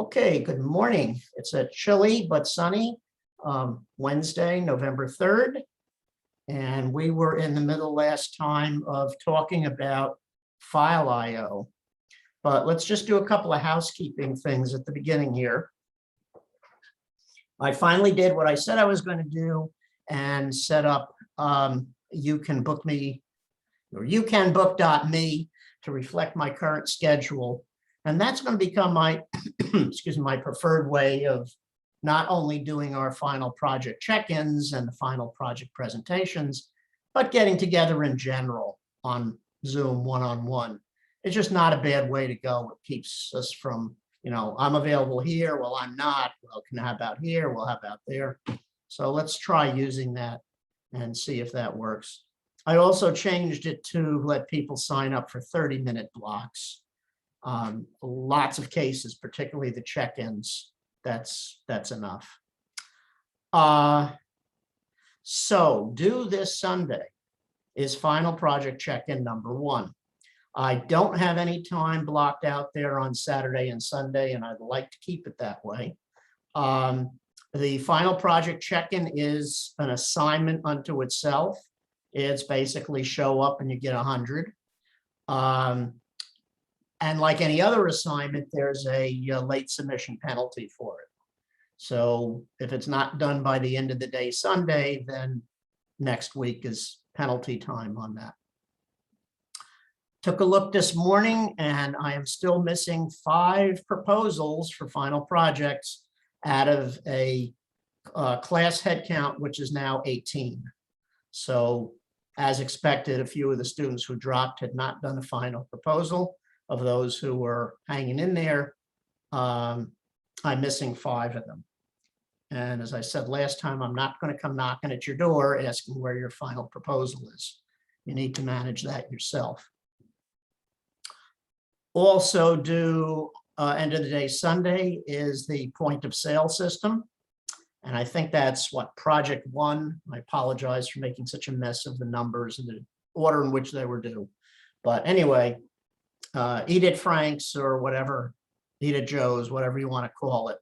Okay, good morning. It's a chilly but sunny Wednesday, November 3rd. And we were in the middle last time of talking about file I/O. But let's just do a couple of housekeeping things at the beginning here. I finally did what I said I was going to do and set up you can book me, or you can book.me to reflect my current schedule. And that's going to become my, excuse me, my preferred way of not only doing our final project check-ins and the final project presentations, but getting together in general on Zoom one-on-one. It's just not a bad way to go. It keeps us from, I'm available here, well, I'm not. Well, how about here? Well, how about there? So let's try using that and see if that works. I also changed it to let people sign up for 30-minute blocks. Lots of cases, particularly the check-ins, that's enough. So due this Sunday is final project check-in number 1. I don't have any time blocked out there on Saturday and Sunday, and I'd like to keep it that way. The final project check-in is an assignment unto itself. It's basically show up and you get 100. And like any other assignment, there's a late submission penalty for it. So if it's not done by the end of the day Sunday, then next week is penalty time on that. Took a look this morning and I am still missing 5 proposals for final projects out of a class headcount, which is now 18. So as expected, a few of the students who dropped had not done a final proposal. Of those who were hanging in there, I'm missing 5 of them. And as I said last time, I'm not going to come knocking at your door asking where your final proposal is. You need to manage that yourself. Also due end of the day Sunday is the point of sale system. And I think that's what, project 1. I apologize for making such a mess of the numbers and the order in which they were due. But anyway, Edith Frank's or whatever, Edith Joe's, whatever you want to call it,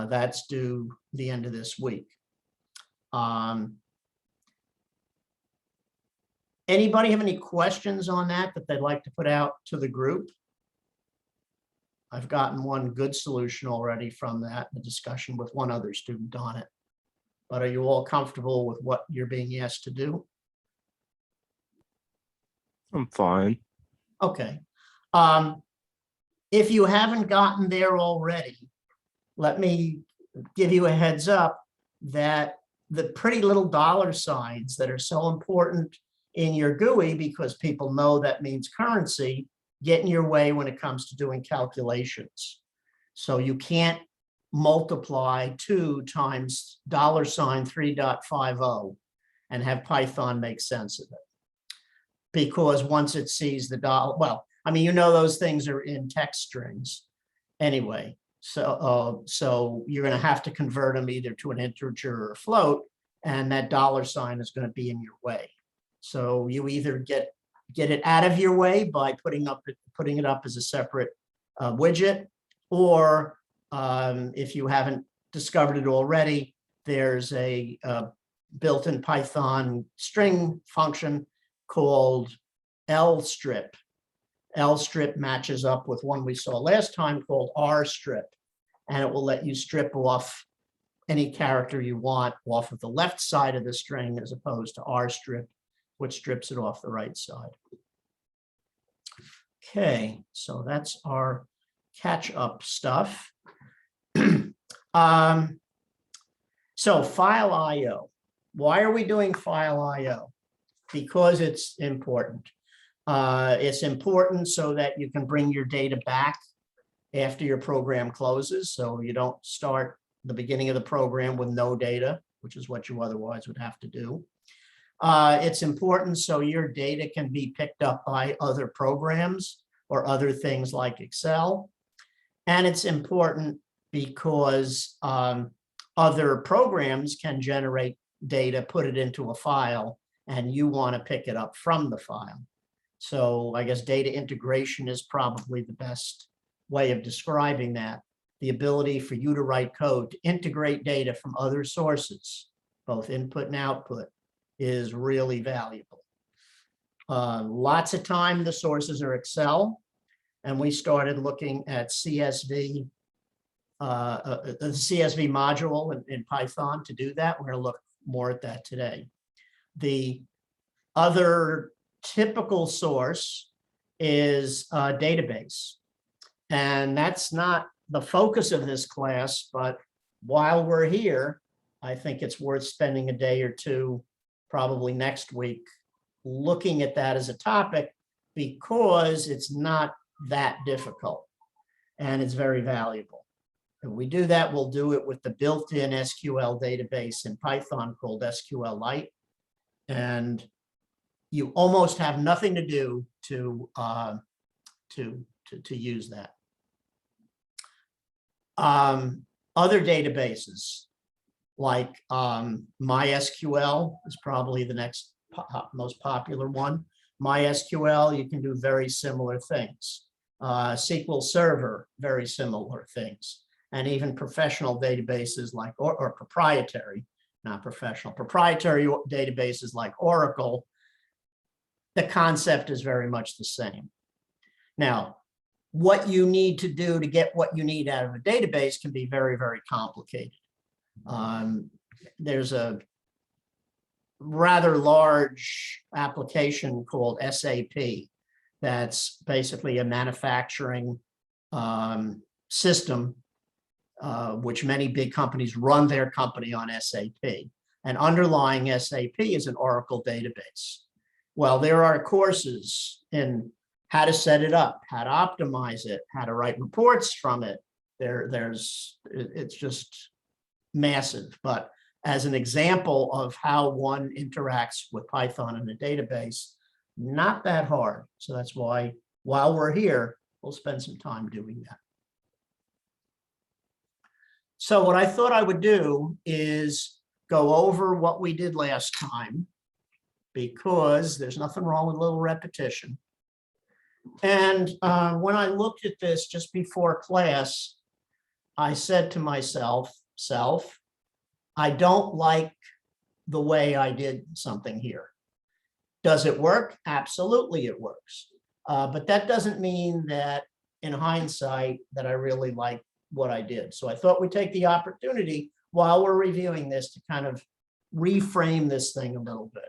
that's due the end of this week. Anybody have any questions on that they'd like to put out to the group? I've gotten one good solution already from that, the discussion with one other student on it. But are you all comfortable with what you're being asked to do? I'm fine. Okay. If you haven't gotten there already, let me give you a heads up that the pretty little dollar signs that are so important in your GUI, because people know that means currency, get in your way when it comes to doing calculations. So you can't multiply 2 times $3.50 and have Python make sense of it. Because once it sees the dollar, well, I mean, those things are in text strings anyway. So, so you're going to have to convert them either to an integer or a float, and that dollar sign is going to be in your way. So you either get it out of your way by putting it up as a separate widget, or if you haven't discovered it already, there's a built-in Python string function called lstrip. Lstrip matches up with one we saw last time called rstrip, and it will let you strip off any character you want off of the left side of the string as opposed to rstrip, which strips it off the right side. Okay, so that's our catch-up stuff. So file I/O. Why are we doing file I/O? Because it's important. It's important so that you can bring your data back after your program closes, so you don't start the beginning of the program with no data, which is what you otherwise would have to do. It's important so your data can be picked up by other programs or other things like Excel. And it's important because other programs can generate data, put it into a file, and you want to pick it up from the file. So I guess data integration is probably the best way of describing that. the ability for you to write code to integrate data from other sources, both input and output, is really valuable. Lots of time the sources are Excel, and we started looking at CSV, the CSV module in Python to do that. We're going to look more at that today. The other typical source is a database, and that's not the focus of this class, but while we're here, I think it's worth spending a day or two, probably next week, looking at that as a topic, because it's not that difficult and it's very valuable. If we do that, we'll do it with the built-in SQL database in Python called SQLite, and you almost have nothing to do to use that. Other databases like MySQL is probably the next most popular one. MySQL, you can do very similar things. SQL Server, very similar things. And even professional databases like, or proprietary, not professional, proprietary databases like Oracle, the concept is very much the same. Now, what you need to do to get what you need out of a database can be very, very complicated. There's a rather large application called SAP that's basically a manufacturing system, which many big companies run their company on SAP. And underlying SAP is an Oracle database. Well, there are courses in how to set it up, how to optimize it, how to write reports from it. It's just massive. But as an example of how one interacts with Python in a database, not that hard. So that's why, while we're here, we'll spend some time doing that. So what I thought I would do is go over what we did last time, because there's nothing wrong with a little repetition. And when I looked at this just before class, I said to myself, I don't like the way I did something here. Does it work? Absolutely, it works. But that doesn't mean that in hindsight that I really like what I did. So I thought we'd take the opportunity while we're reviewing this to kind of reframe this thing a little bit.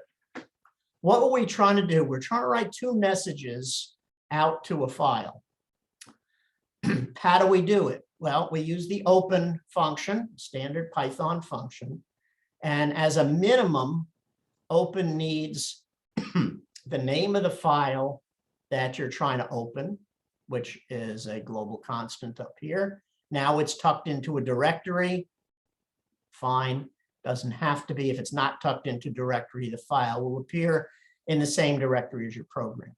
What were we trying to do? We're trying to write two messages out to a file. How do we do it? Well, we use the open function, standard Python function. And as a minimum, open needs the name of the file that you're trying to open, which is a global constant up here. Now it's tucked into a directory. Fine. Doesn't have to be. If it's not tucked into directory, the file will appear in the same directory as your program.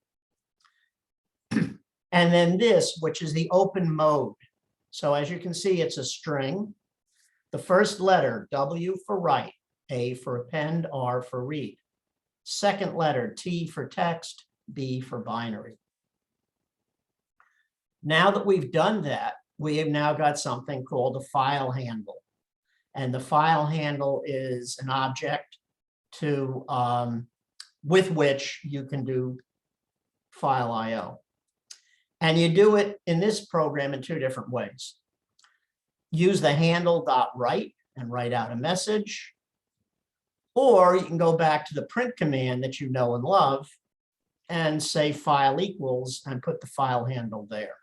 And then this, which is the open mode. So as you can see, it's a string. The first letter, W for write, A for append, R for read. Second letter, T for text, B for binary. Now that we've done that, we have now got something called a file handle. And the file handle is an object to with which you can do file I/O. And you do it in this program in two different ways. Use the handle.write and write out a message, or you can go back to the print command that you know and love and say file equals and put the file handle there.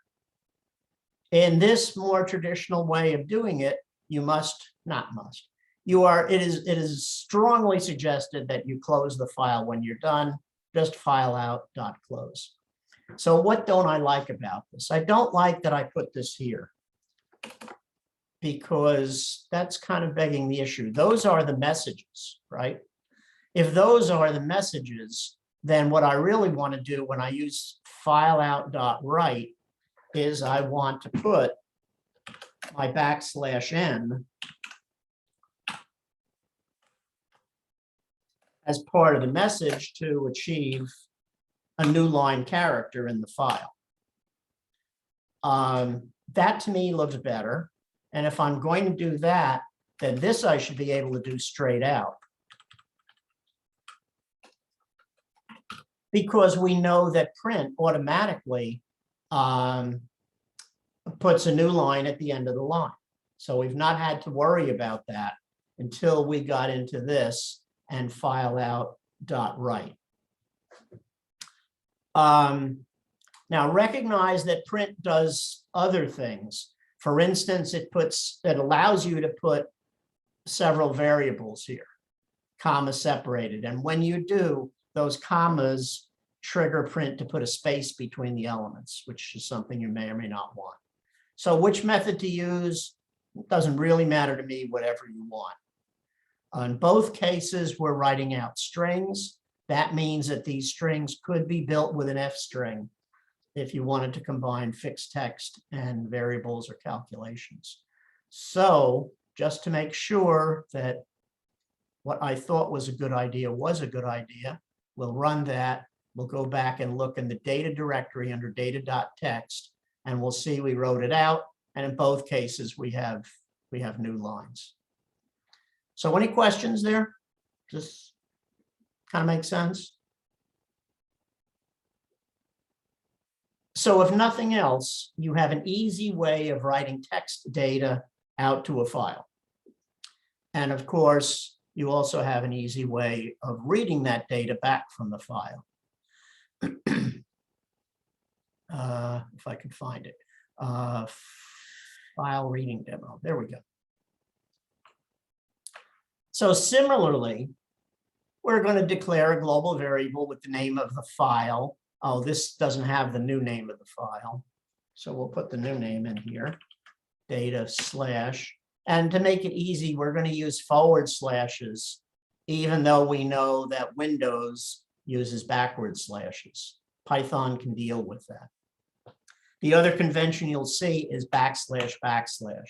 In this more traditional way of doing it, you it is strongly suggested that you close the file when you're done, just file out.close. So what don't I like about this? I don't like that I put this here, because that's kind of begging the issue. Those are the messages, right? If those are the messages, then what I really want to do when I use file out.write is I want to put my \n as part of the message to achieve a new line character in the file. That to me looks better. And if I'm going to do that, then this I should be able to do straight out. Because we know that print automatically puts a new line at the end of the line. So we've not had to worry about that until we got into this and file out dot right. Now recognize that print does other things. For instance, it allows you to put several variables here, comma separated. And when you do, those commas trigger print to put a space between the elements, which is something you may or may not want. So which method to use doesn't really matter to me, whatever you want. In both cases, we're writing out strings. That means that these strings could be built with an F string if you wanted to combine fixed text and variables or calculations. So just to make sure that what I thought was a good idea was a good idea, we'll run that. We'll go back and look in the data directory under data.txt, and we'll see we wrote it out. And in both cases, we have new lines. So any questions there? Just kind of make sense? So if nothing else, you have an easy way of writing text data out to a file. And of course, you also have an easy way of reading that data back from the file. If I can find it. File reading demo. There we go. So similarly, we're going to declare a global variable with the name of the file. Oh, this doesn't have the new name of the file. So we'll put the new name in here, data slash. And to make it easy, we're going to use forward slashes, even though we know that Windows uses backward slashes. Python can deal with that. The other convention you'll see is backslash backslash,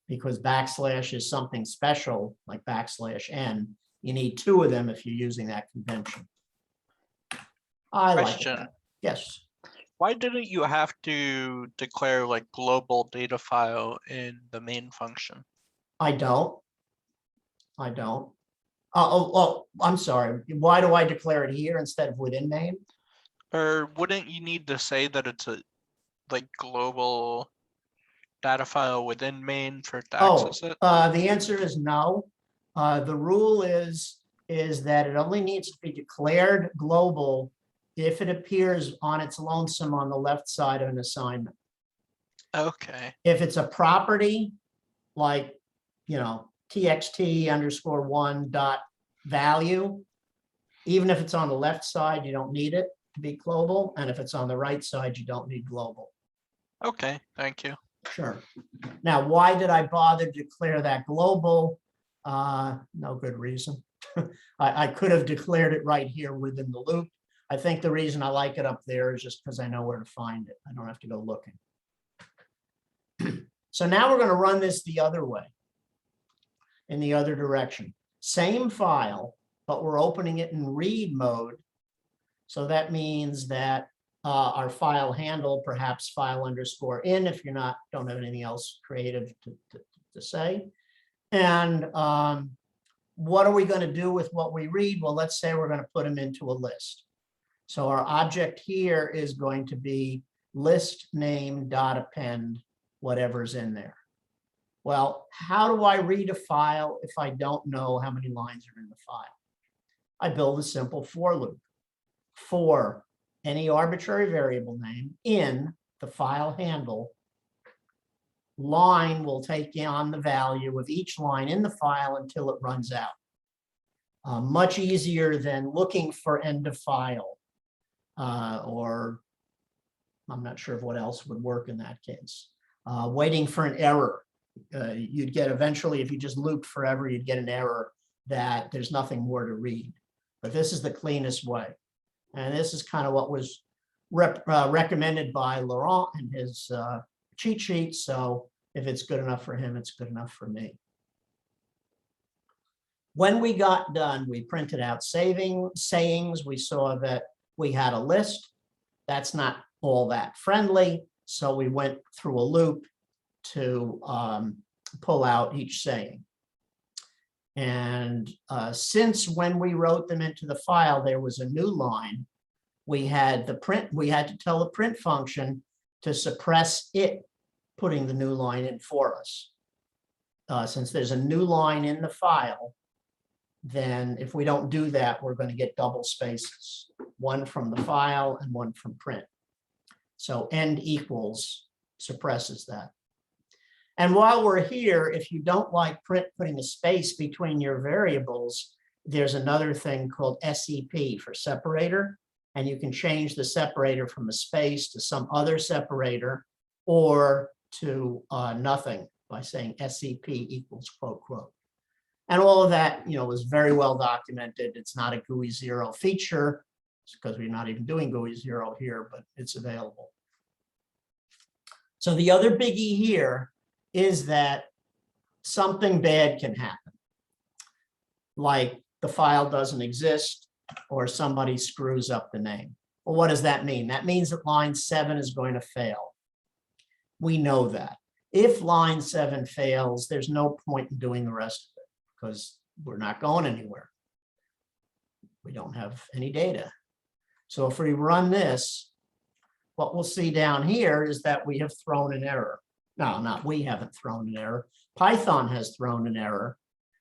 because backslash is something special like \n. You need two of them if you're using that convention. I like that. Yes. Why didn't you have to declare like global data file in the main function? I don't. Oh, I'm sorry. Why do I declare it here instead of within main? Or wouldn't you need to say that it's a like global data file within main for it to access it? The answer is no. The rule is that it only needs to be declared global if it appears on its lonesome on the left side of an assignment. Okay. If it's a property, like, txt_1.value, even if it's on the left side, you don't need it to be global. And if it's on the right side, you don't need global. Okay, thank you. Sure. Now, why did I bother to declare that global? No good reason. I could have declared it right here within the loop. I think the reason I like it up there is just because I know where to find it. I don't have to go looking. So now we're going to run this the other way, in the other direction. Same file, but we're opening it in read mode. So that means that our file handle, perhaps file_in, if you're don't have anything else creative to say. And what are we going to do with what we read? Well, let's say we're going to put them into a list. So our object here is going to be list name dot append whatever's in there. Well, how do I read a file if I don't know how many lines are in the file? I build a simple for loop. For any arbitrary variable name in the file handle, line will take on the value of each line in the file until it runs out. Much easier than looking for end of file, or I'm not sure of what else would work in that case. Waiting for an error. You'd get eventually, if you just looped forever, you'd get an error that there's nothing more to read. But this is the cleanest way. And this is kind of what was recommended by Laurent in his cheat sheet. So if it's good enough for him, it's good enough for me. When we got done, we printed out sayings. We saw that we had a list. That's not all that friendly. So we went through a loop to pull out each saying. And since when we wrote them into the file, there was a new line. We had to tell the print function to suppress it putting the new line in for us. Since there's a new line in the file, then if we don't do that, we're going to get double spaces, one from the file and one from print. So end equals suppresses that. And while we're here, if you don't like print putting a space between your variables, there's another thing called SEP for separator. And you can change the separator from a space to some other separator or to nothing by saying SEP equals quote, quote. And all of that, is very well documented. It's not a GUI 0 feature because we're not even doing GUI 0 here, but it's available. So the other biggie here is that something bad can happen. Like the file doesn't exist or somebody screws up the name. Well, what does that mean? That means that line 7 is going to fail. We know that. If line 7 fails, there's no point in doing the rest of it because we're not going anywhere. We don't have any data. So if we run this, what we'll see down here is that we have thrown an error. No, not we haven't thrown an error. Python has thrown an error.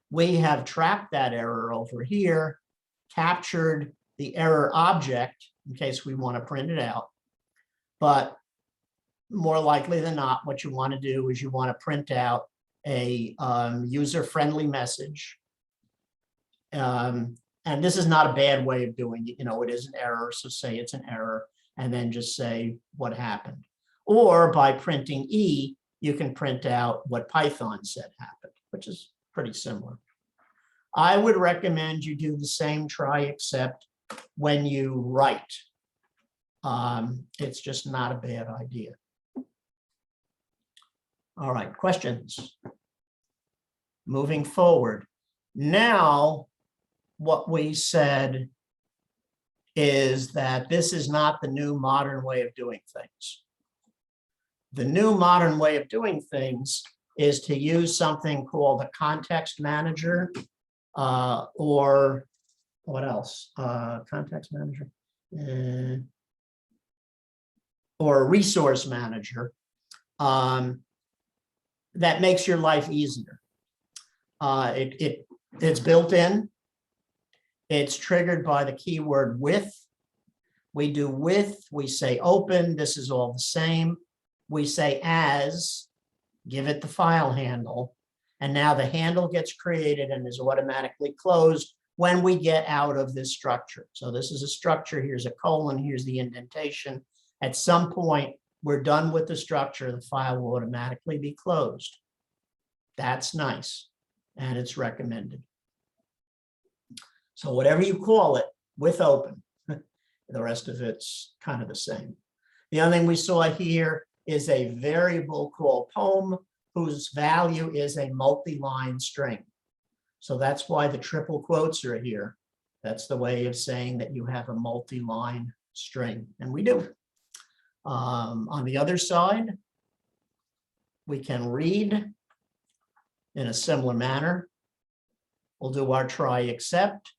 We have trapped that error over here, captured the error object in case we want to print it out. But more likely than not, what you want to do is you want to print out a user-friendly message. And this is not a bad way of doing it. It is an error, so say it's an error, and then just say what happened. Or by printing E, you can print out what Python said happened, which is pretty similar. I would recommend you do the same try except when you write. It's just not a bad idea. All right, questions? Moving forward. Now, what we said is that this is not the new modern way of doing things. The new modern way of doing things is to use something called a context manager, or what else? Context manager, or a resource manager that makes your life easier. It's built in. It's triggered by the keyword with. We do with, we say open, this is all the same. We say as, give it the file handle, and now the handle gets created and is automatically closed when we get out of this structure. So this is a structure, here's a colon, here's the indentation. At some point, we're done with the structure, the file will automatically be closed. That's nice, and it's recommended. So whatever you call it, with open, the rest of it's kind of the same. The other thing we saw here is a variable called poem, whose value is a multi-line string. So that's why the triple quotes are here. That's the way of saying that you have a multi-line string, and we do. On the other side, we can read in a similar manner. We'll do our try except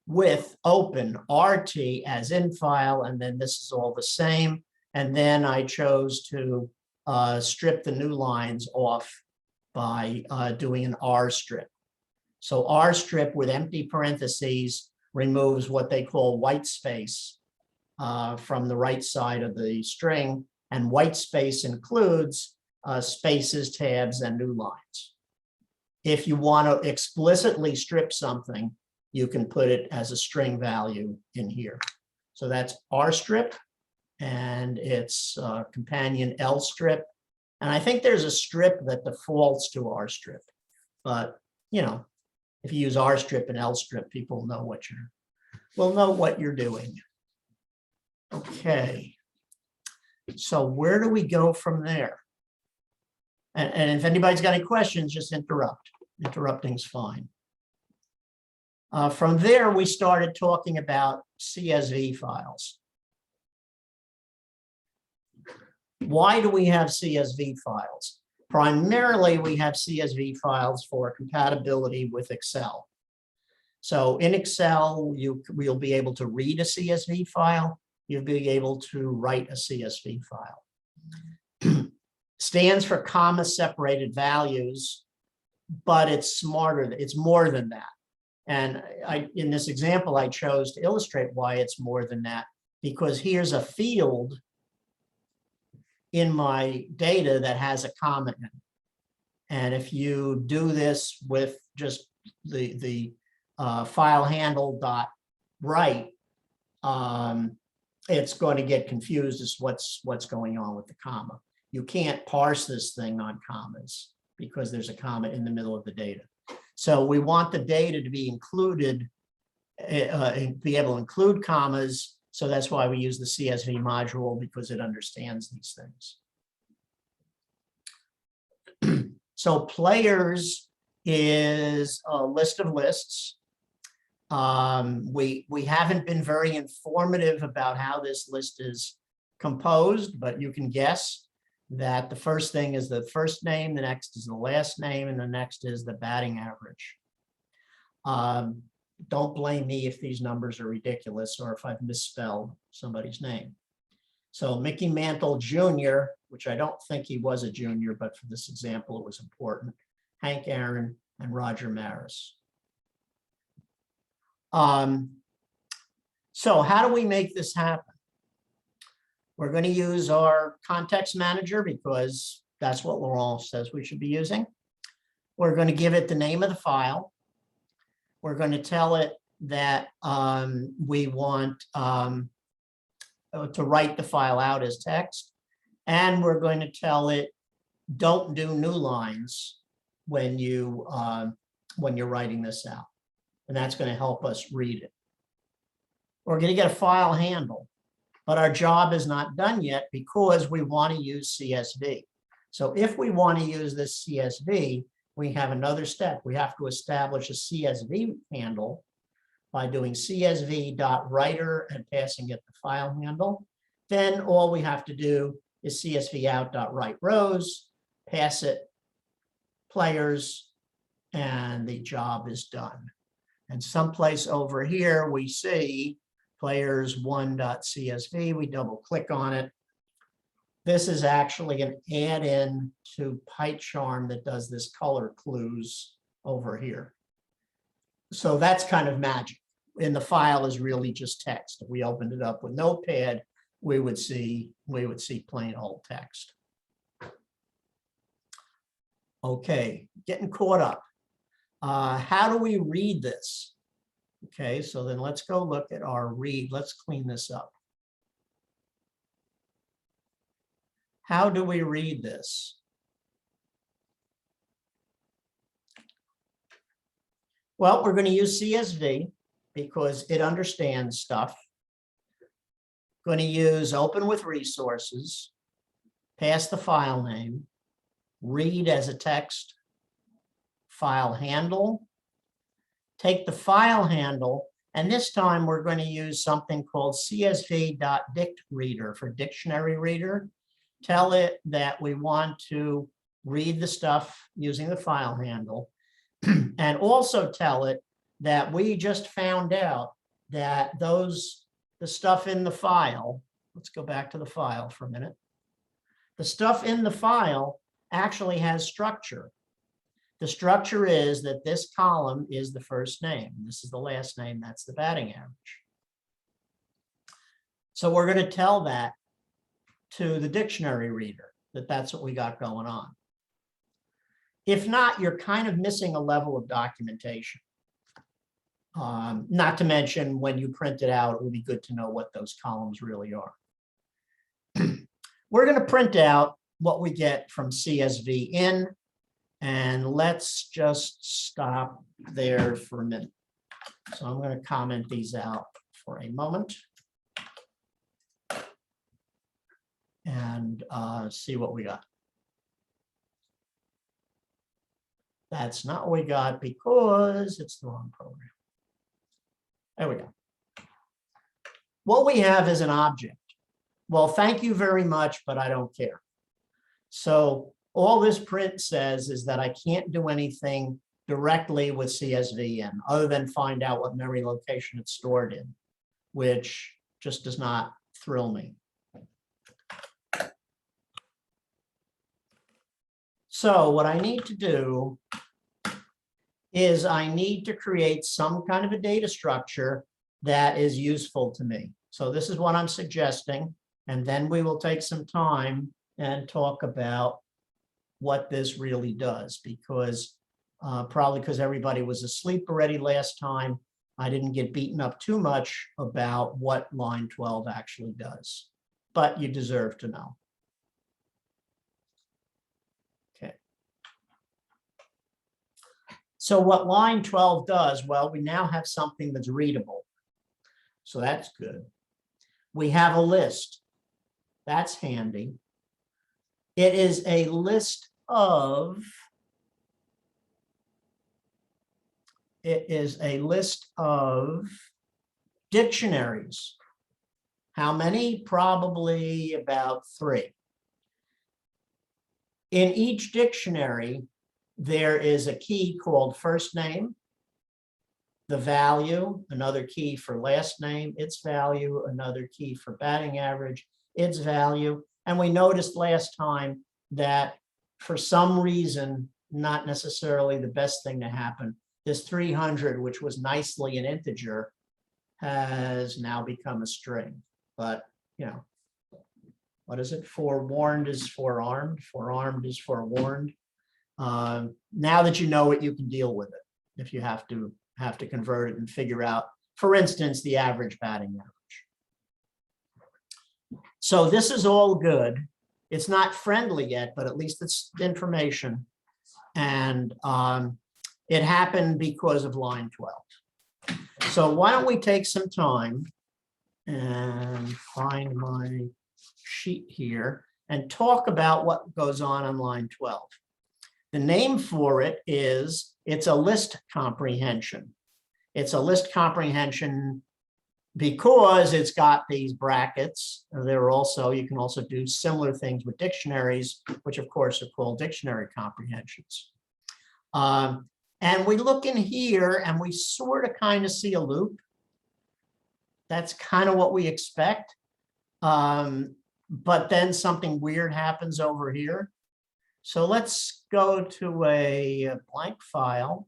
with open RT as in file, and then this is all the same. And then I chose to strip the new lines off by doing an R strip. So R strip with empty parentheses removes what they call white space from the right side of the string, and white space includes spaces, tabs, and new lines. If you want to explicitly strip something, you can put it as a string value in here. So that's R strip, and it's companion L strip. And I think there's a strip that defaults to R strip, but if you use R strip and L strip, people know will know what you're doing. Okay, so where do we go from there? And if anybody's got any questions, just interrupt. Interrupting's fine. From there, we started talking about CSV files. Why do we have CSV files? Primarily, we have CSV files for compatibility with Excel. So in Excel, we'll be able to read a CSV file. You'll be able to write a CSV file. Stands for comma separated values, but it's smarter. It's more than that. And in this example, I chose to illustrate why it's more than that, because here's a field in my data that has a comma in it. And if you do this with just the file handle dot write, it's going to get confused as what's going on with the comma. You can't parse this thing on commas because there's a comma in the middle of the data. So we want the data to be included, be able to include commas. So that's why we use the CSV module, because it understands these things. So players is a list of lists. We haven't been very informative about how this list is composed, but you can guess that the first thing is the first name, the next is the last name, and the next is the batting average. Don't blame me if these numbers are ridiculous or if I've misspelled somebody's name. So Mickey Mantle Jr., which I don't think he was a junior, but for this example, it was important. Hank Aaron and Roger Maris. So how do we make this happen? We're going to use our context manager because that's what Laurent says we should be using. We're going to give it the name of the file. We're going to tell it that we want to write the file out as text. And we're going to tell it, don't do new lines when you're writing this out. And that's going to help us read it. We're going to get a file handle, but our job is not done yet because we want to use CSV. So if we want to use this CSV, we have another step. We have to establish a CSV handle by doing csv.writer and passing it the file handle. Then all we have to do is csv_out.writeRows, pass it players, and the job is done. And someplace over here, we see players1.csv. We double click on it. This is actually an add-in to PyCharm that does this color clues over here. So that's kind of magic. And the file is really just text. If we opened it up with Notepad, we would see plain old text. Okay, getting caught up. How do we read this? Okay, so then let's go look at our read. Let's clean this up. How do we read this? Well, we're going to use CSV because it understands stuff. Going to use open with resources, pass the file name, read as a text, file handle, take the file handle, and this time we're going to use something called csv.dictReader for dictionary reader. Tell it that we want to read the stuff using the file handle, and also tell it that we just found out that the stuff in the file, let's go back to the file for a minute. The stuff in the file actually has structure. The structure is that this column is the first name. This is the last name. That's the batting average. So we're going to tell that to the dictionary reader that that's what we got going on. If not, you're kind of missing a level of documentation. Not to mention when you print it out, it would be good to know what those columns really are. We're going to print out what we get from CSV in, and let's just stop there for a minute. So I'm going to comment these out for a moment and see what we got. That's not what we got because it's the wrong program. There we go. What we have is an object. Well, thank you very much, but I don't care. So All this print says is that I can't do anything directly with CSVN other than find out what memory location it's stored in, which just does not thrill me. So what I need to do is I need to create some kind of a data structure that is useful to me. So this is what I'm suggesting, and then we will take some time and talk about what this really does, because probably because everybody was asleep already last time, I didn't get beaten up too much about what line 12 actually does, but you deserve to know. Okay. So what line 12 does, well, we now have something that's readable. So that's good. We have a list. That's handy. It is a list of dictionaries. How many? Probably about 3. In each dictionary, there is a key called first name, the value, another key for last name, its value, another key for batting average, its value. And we noticed last time that for some reason, not necessarily the best thing to happen, this 300, which was nicely an integer, has now become a string. But, you know, what is it? Forewarned is forearmed. Forearmed is forewarned. Now that you know it, you can deal with it if you have to convert it and figure out, for instance, the average batting average. So this is all good. It's not friendly yet, but at least it's information. And it happened because of line 12. So why don't we take some time and find my sheet here and talk about what goes on line 12. The name for it is, it's a list comprehension. It's a list comprehension because it's got these brackets. There are also, you can also do similar things with dictionaries, which of course are called dictionary comprehensions. And we look in here and we sort of kind of see a loop. That's kind of what we expect. But then something weird happens over here. So let's go to a blank file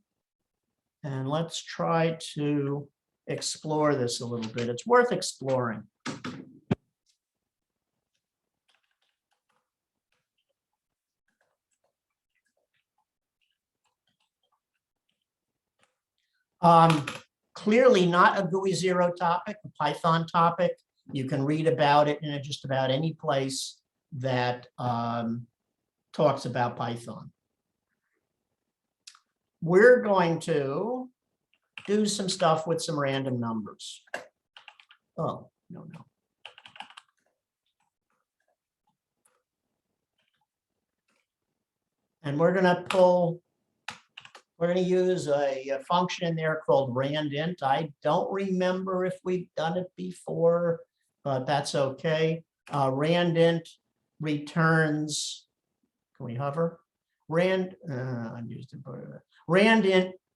and let's try to explore this a little bit. It's worth exploring. Clearly not a GUI 0 topic, a Python topic. You can read about it in just about any place that talks about Python. We're going to do some stuff with some random numbers. Oh, no. And we're going to use a function in there called randint. I don't remember if we've done it before, but that's okay. Randint returns, can we hover? Randint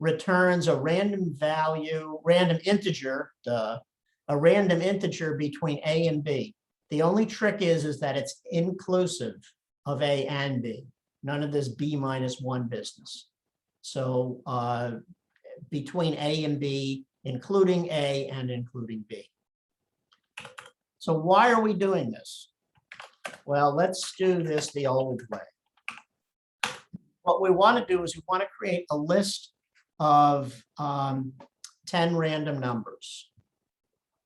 returns a random value, random integer, a random integer between A and B. The only trick is that it's inclusive of A and B. None of this B minus 1 business. So between A and B, including A and including B. So why are we doing this? Well, let's do this the old way. What we want to do is we want to create a list of 10 random numbers.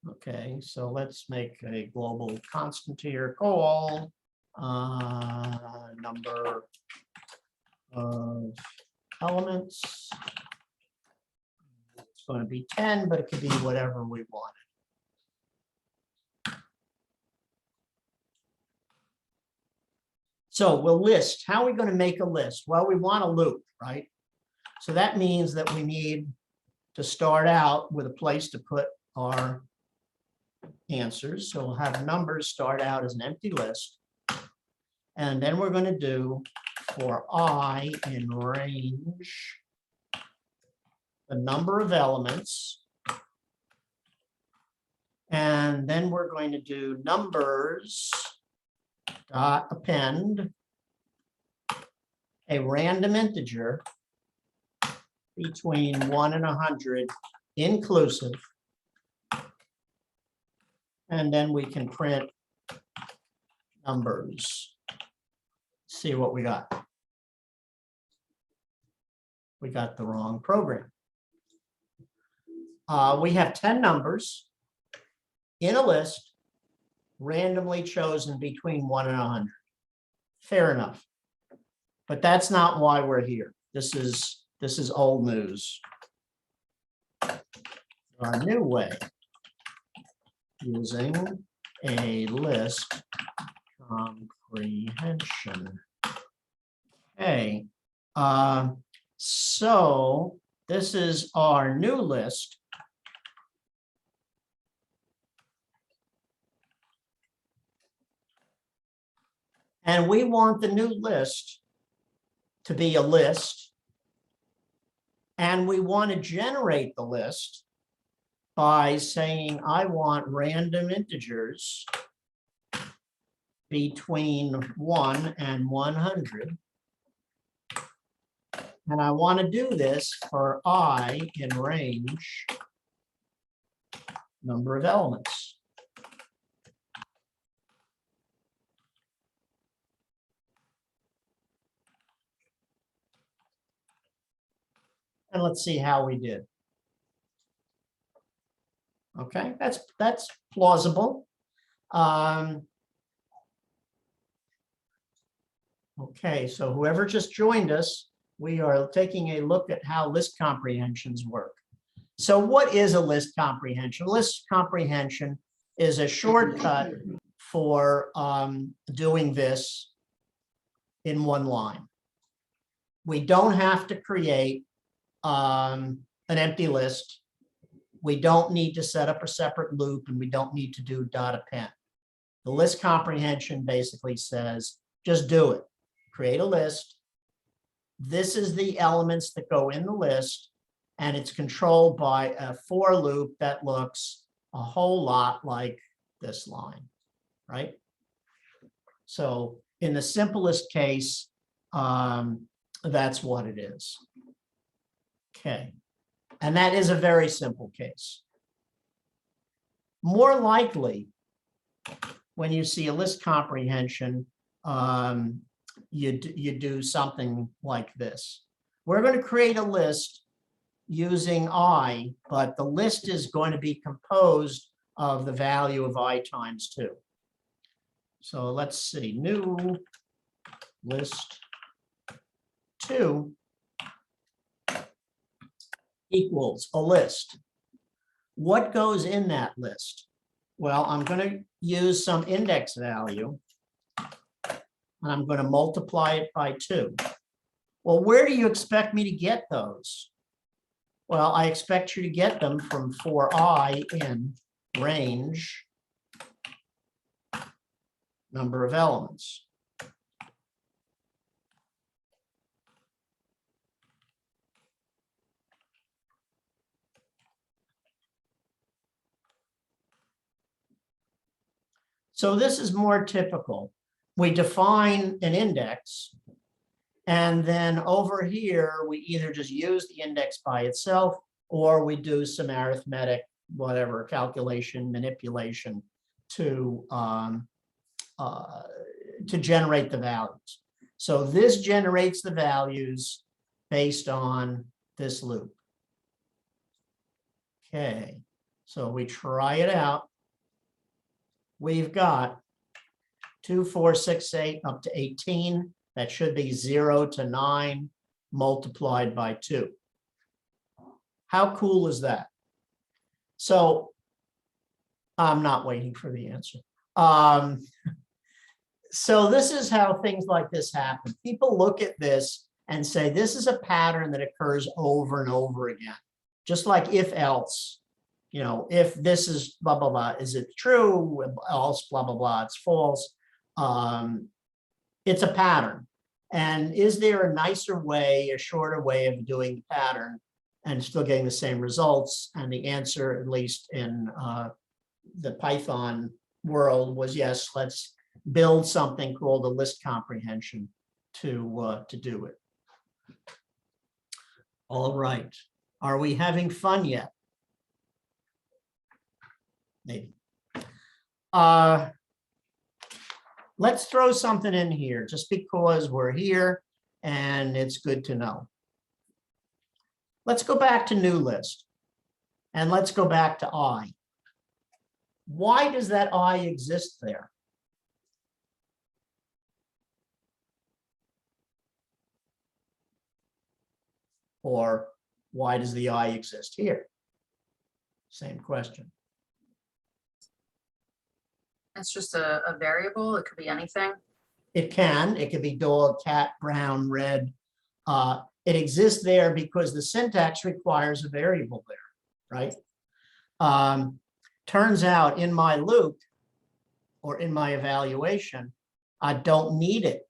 Okay, so let's make a global constant here called number of elements. It's going to be 10, but it could be whatever we want. So we'll list. How are we going to make a list? Well, we want a loop, right? So that means that we need to start out with a place to put our answers. So we'll have numbers start out as an empty list. And then we're going to do for I in range, the number of elements. And then we're going to do numbers dot append a random integer between 1 and 100 inclusive. And then we can print numbers. See what we got. We got the wrong program. We have 10 numbers in a list randomly chosen between 1 and 100. Fair enough. But that's not why we're here. This is old news. Our new way, using a list comprehension. Okay, so this is our new list. And we want the new list to be a list. And we want to generate the list by saying, I want random integers between 1 and 100. And I want to do this for I in range, number of elements. And let's see how we did. Okay, that's plausible. Okay, so whoever just joined us, we are taking a look at how list comprehensions work. So what is a list comprehension? List comprehension is a shortcut for doing this in one line. We don't have to create an empty list. We don't need to set up a separate loop, and we don't need to do dot append. The list comprehension basically says, just do it. Create a list. This is the elements that go in the list, and it's controlled by a for loop that looks a whole lot like this line, right? So in the simplest case, that's what it is. Okay, and that is a very simple case. More likely, when you see a list comprehension, you do something like this. We're going to create a list using I, but the list is going to be composed of the value of I times 2. So let's see, new list 2 equals a list. What goes in that list? Well, I'm going to use some index value, and I'm going to multiply it by 2. Well, where do you expect me to get those? Well, I expect you to get them from for I in range, number of elements. So this is more typical. We define an index, and then over here, we either just use the index by itself, or we do some arithmetic, whatever, calculation, manipulation to generate the values. So this generates the values based on this loop. Okay, so we try it out. We've got 2, 4, 6, 8 up to 18. That should be 0 to 9 multiplied by 2. How cool is that? So I'm not waiting for the answer. So this is how things like this happen. People look at this and say, this is a pattern that occurs over and over again. Just like if else, you know, if this is blah, blah, blah, is it true? Else, blah, blah, blah, it's false. It's a pattern. And is there a nicer way, a shorter way of doing the pattern and still getting the same results? And the answer, at least in the Python world, was yes, let's build something called a list comprehension to do it. All right. Are we having fun yet? Maybe. Let's throw something in here just because we're here and it's good to know. Let's go back to new list and let's go back to I. Why does that I exist there? Or why does the I exist here? Same question. It's just a variable. It could be anything. It could be dog, cat, brown, red. It exists there because the syntax requires a variable there, right? Turns out in my loop or in my evaluation, I don't need it.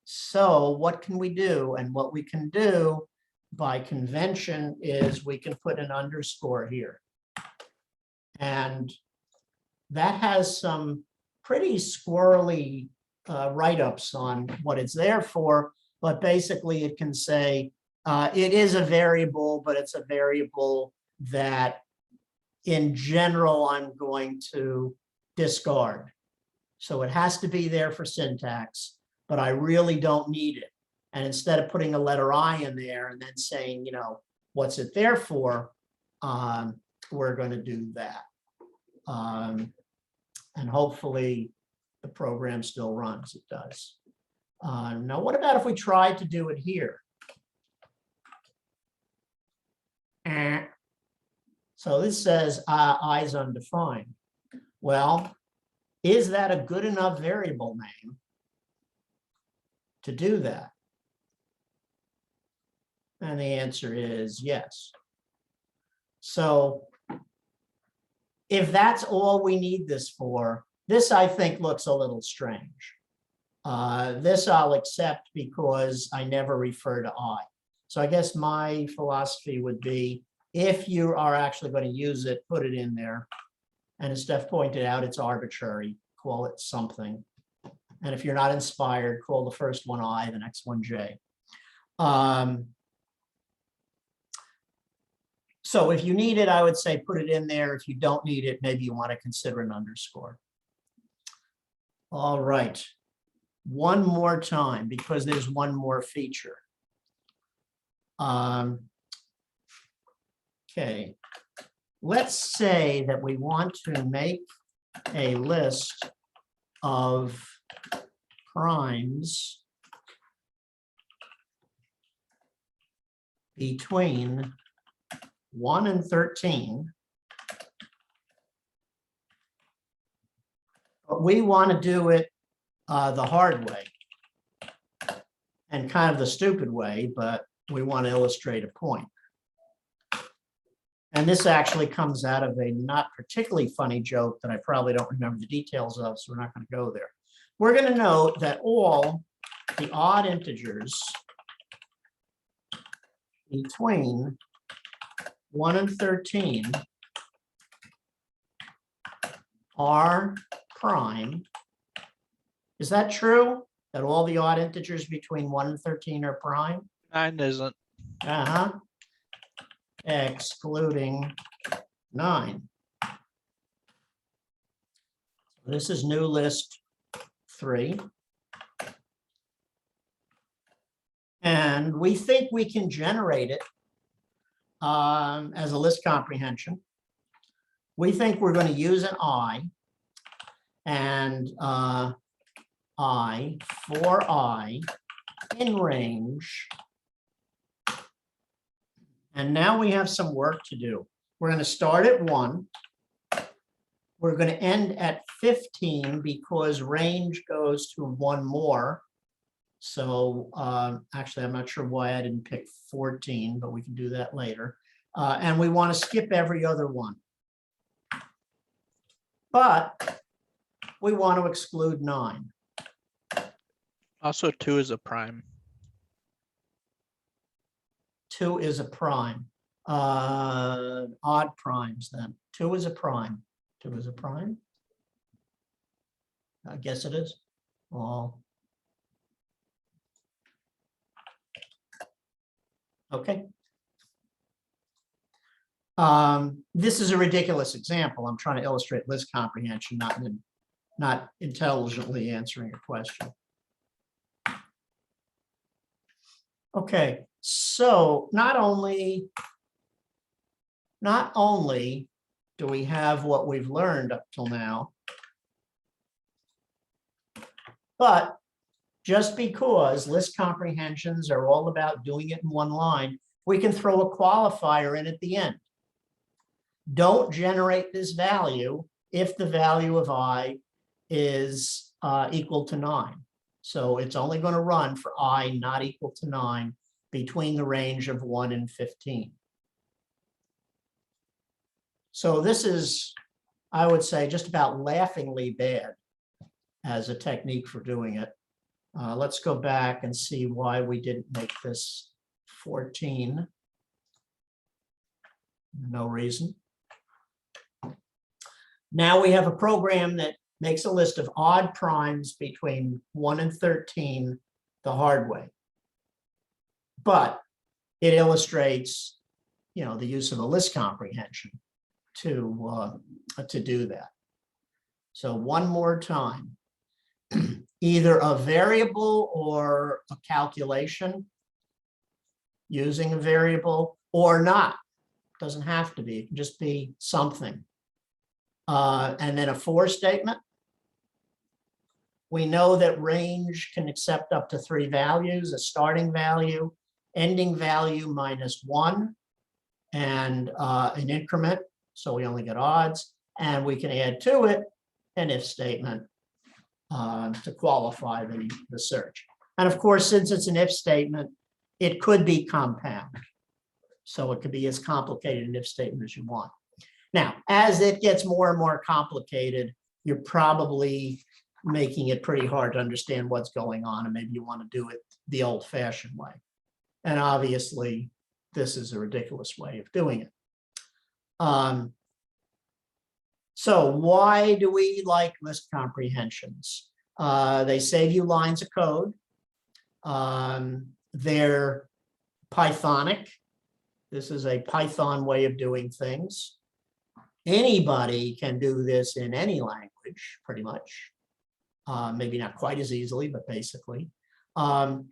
So what can we do? And what we can do by convention is we can put an underscore here. And that has some pretty squirrely write-ups on what it's there for, but basically it can say it is a variable, but it's a variable that in general I'm going to discard. So it has to be there for syntax, but I really don't need it. And instead of putting a letter I in there and then saying, you know, what's it there for, we're going to do that. And hopefully the program still runs. It does. Now, what about if we tried to do it here? So this says I is undefined. Well, is that a good enough variable name to do that? And the answer is yes. So if that's all we need this for, this I think looks a little strange. This I'll accept because I never refer to I. So I guess my philosophy would be, if you are actually going to use it, put it in there. And as Steph pointed out, it's arbitrary. Call it something. And if you're not inspired, call the first one I, the next one J. So if you need it, I would say put it in there. If you don't need it, maybe you want to consider an underscore. All right. One more time, because there's one more feature. Okay. Let's say that we want to make a list of primes between 1 and 13. But we want to do it the hard way and kind of the stupid way, but we want to illustrate a point. And this actually comes out of a not particularly funny joke that I probably don't remember the details of, so we're not going to go there. We're going to note that all the odd integers between 1 and 13 are prime. Is that true? That all the odd integers between 1 and 13 are prime? 9 isn't. Uh-huh. Excluding 9. This is new list 3. And we think we can generate it as a list comprehension. We think we're going to use an I, and I for I in range. And now we have some work to do. We're going to start at 1. We're going to end at 15 because range goes to 1 more. So actually, I'm not sure why I didn't pick 14, but we can do that later. And we want to skip every other one. But we want to exclude 9. Also, 2 is a prime. 2 is a prime. Odd primes then. 2 is a prime. 2 is a prime. I guess it is. Well, okay. This is a ridiculous example. I'm trying to illustrate list comprehension, not intelligently answering a question. Okay, so not only do we have what we've learned up till now, but just because list comprehensions are all about doing it in one line, we can throw a qualifier in at the end. Don't generate this value if the value of I is equal to 9. So it's only going to run for I not equal to 9 between the range of 1 and 15. So this is, I would say, just about laughingly bad as a technique for doing it. Let's go back and see why we didn't make this 14. No reason. Now we have a program that makes a list of odd primes between 1 and 13 the hard way. But it illustrates, the use of a list comprehension to do that. So one more time, either a variable or a calculation using a variable or not. Doesn't have to be, it can just be something. And then a for statement. We know that range can accept up to 3 values, a starting value, ending value minus 1, and an increment. So we only get odds, and we can add to it an if statement to qualify the search. And of course, since it's an if statement, it could be compound. So it could be as complicated an if statement as you want. Now, as it gets more and more complicated, you're probably making it pretty hard to understand what's going on, and maybe you want to do it the old-fashioned way. And obviously, this is a ridiculous way of doing it. So why do we like list comprehensions? They save you lines of code. They're Pythonic. This is a Python way of doing things. Anybody can do this in any language, pretty much. Maybe not quite as easily, but basically. And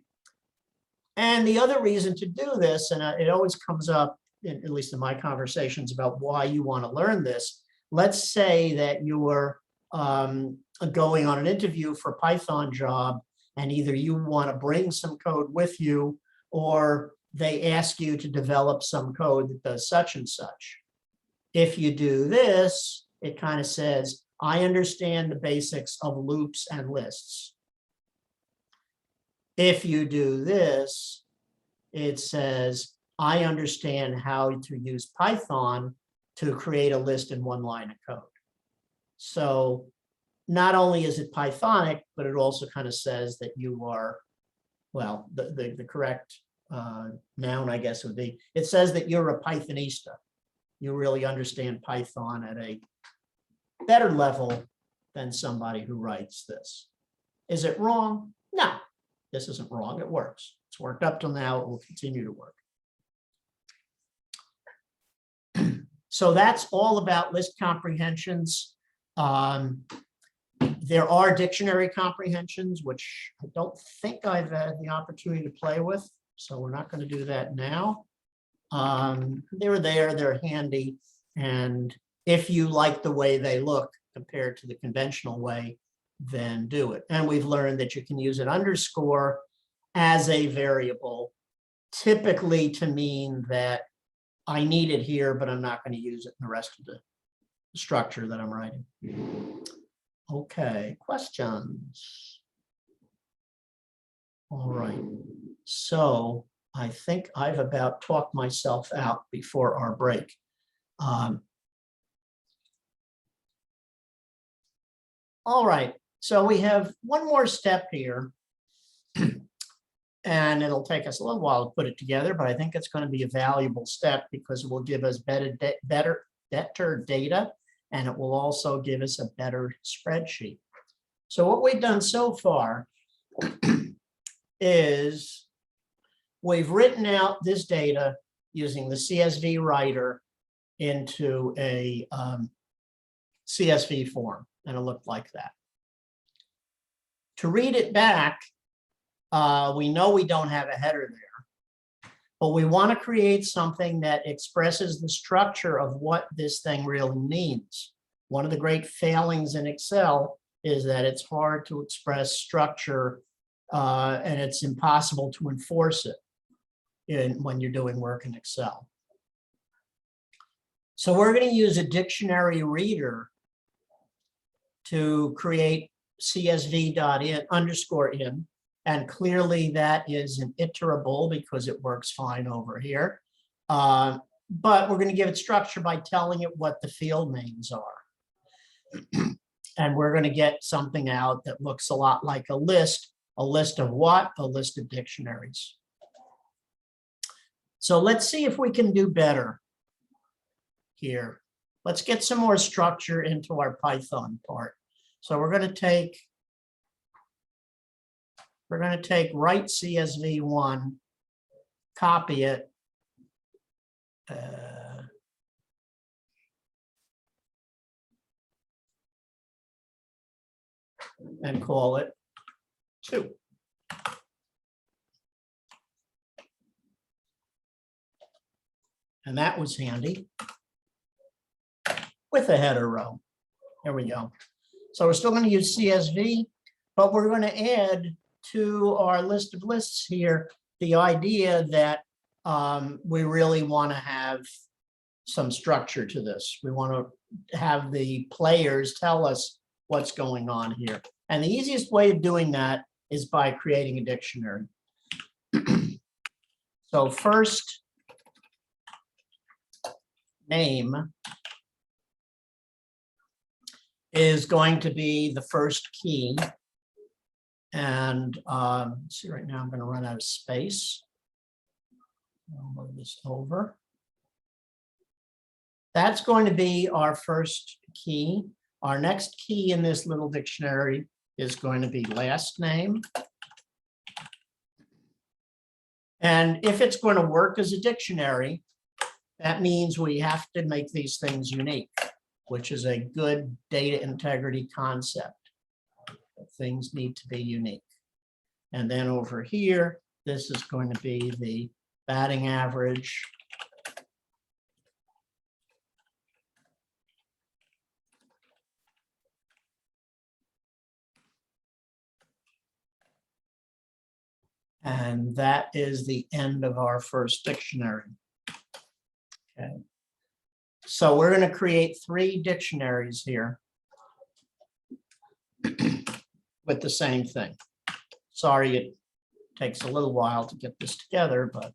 the other reason to do this, and it always comes up, at least in my conversations about why you want to learn this. Let's say that you're going on an interview for a Python job, and either you want to bring some code with you, or they ask you to develop some code that does such and such. If you do this, it kind of says, I understand the basics of loops and lists. If you do this, it says, I understand how to use Python to create a list in one line of code. So not only is it Pythonic, but it also kind of says that you are, well, the correct noun, I guess, would be, it says that you're a Pythonista. You really understand Python at a better level than somebody who writes this. Is it wrong? No, this isn't wrong. It works. It's worked up till now. It will continue to work. So that's all about list comprehensions. There are dictionary comprehensions, which I don't think I've had the opportunity to play with, so we're not going to do that now. They're there, they're handy, and if you like the way they look compared to the conventional way, then do it. And we've learned that you can use an underscore as a variable, typically to mean that I need it here, but I'm not going to use it in the rest of the structure that I'm writing. Okay, questions? All right, so I think I've about talked myself out before our break. All right, so we have one more step here. And it'll take us a little while to put it together, but I think it's going to be a valuable step because it will give us better data, and it will also give us a better spreadsheet. So what we've done so far is we've written out this data using the CSV writer into a CSV form, and it looked like that. To read it back, we know we don't have a header there, but we want to create something that expresses the structure of what this thing really means. One of the great failings in Excel is that it's hard to express structure and it's impossible to enforce it when you're doing work in Excel. So we're going to use a dictionary reader to create CSV.in_in, and clearly that is an iterable because it works fine over here. But we're going to give it structure by telling it what the field names are. And we're going to get something out that looks a lot like a list. A list of what? A list of dictionaries. So let's see if we can do better here. Let's get some more structure into our Python part. So we're going to take write CSV1, copy it, and call it 2. And that was handy with a header row. There we go. So we're still going to use CSV, but we're going to add to our list of lists here the idea that we really want to have some structure to this. We want to have the players tell us what's going on here. And the easiest way of doing that is by creating a dictionary. So first name is going to be the first key. And let's see, right now I'm going to run out of space. I'll move this over. That's going to be our first key. Our next key in this little dictionary is going to be last name. And if it's going to work as a dictionary, that means we have to make these things unique, which is a good data integrity concept. Things need to be unique. And then over here, this is going to be the batting average. And that is the end of our first dictionary. Okay. So we're going to create 3 dictionaries here with the same thing. Sorry, it takes a little while to get this together, but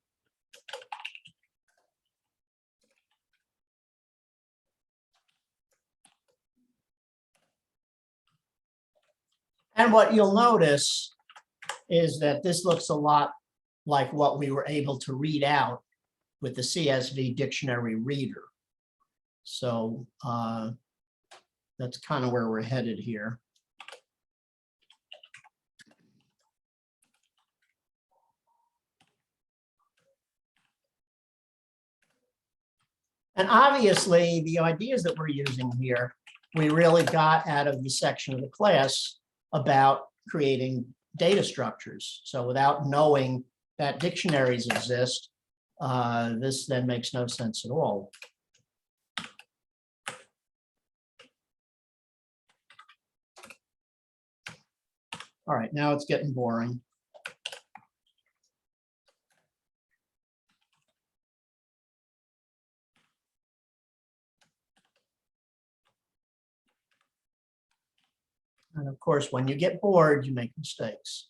and what you'll notice is that this looks a lot like what we were able to read out with the CSV dictionary reader. So that's kind of where we're headed here. And obviously, the ideas that we're using here, we really got out of the section of the class about creating data structures. So without knowing that dictionaries exist, this then makes no sense at all. All right, now it's getting boring. And of course, when you get bored, you make mistakes.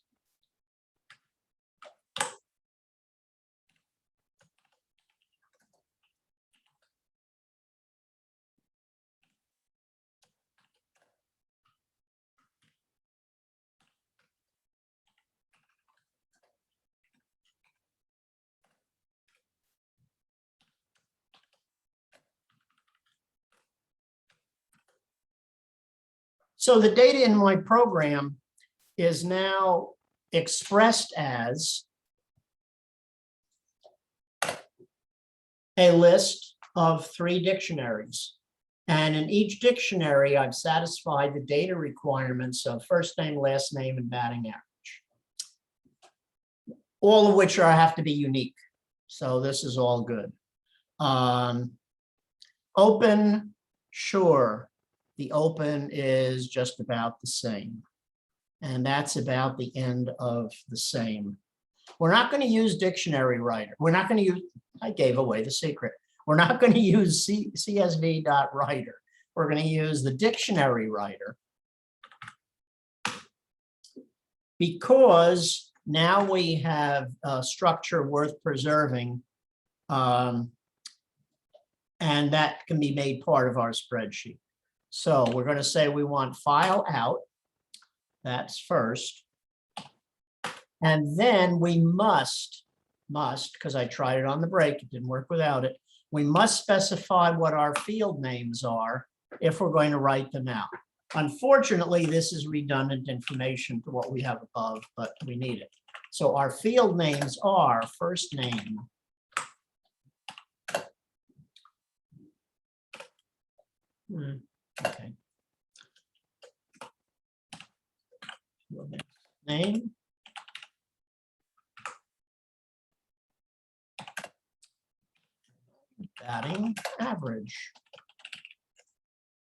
So the data in my program is now expressed as a list of 3 dictionaries. And in each dictionary, I've satisfied the data requirements of first name, last name, and batting average, all of which have to be unique. So this is all good. Open, sure. The open is just about the same. And that's about the end of the same. We're not going to use dictionary writer. We're not going to use, I gave away the secret. We're not going to use CSV.writer. We're going to use the dictionary writer because now we have a structure worth preserving, and that can be made part of our spreadsheet. So we're going to say we want file out. That's first. And then we must, because I tried it on the break, it didn't work without it. We must specify what our field names are if we're going to write them out. Unfortunately, this is redundant information to what we have above, but we need it. So our field names are first name, okay. Name, batting average.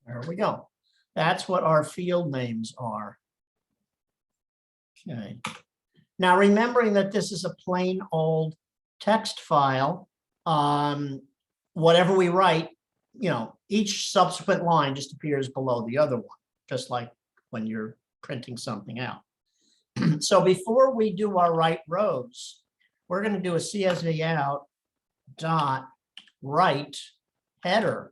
There we go. That's what our field names are. Okay. Now, remembering that this is a plain old text file, whatever we write, each subsequent line just appears below the other one, just like when you're printing something out. So before we do our right rows, we're going to do a CSV out dot write header.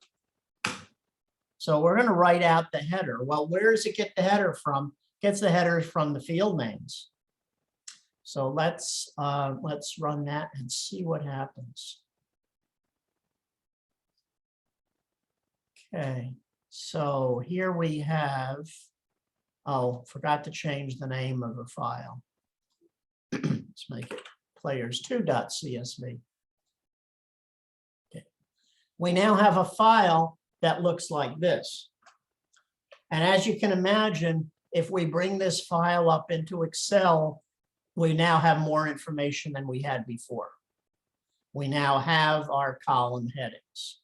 So we're going to write out the header. Well, where does it get the header from? It gets the header from the field names. So let's run that and see what happens. Okay, so here we have, oh, forgot to change the name of the file. Let's make it players2.csv. Okay. We now have a file that looks like this. And as you can imagine, if we bring this file up into Excel, we now have more information than we had before. We now have our column headings.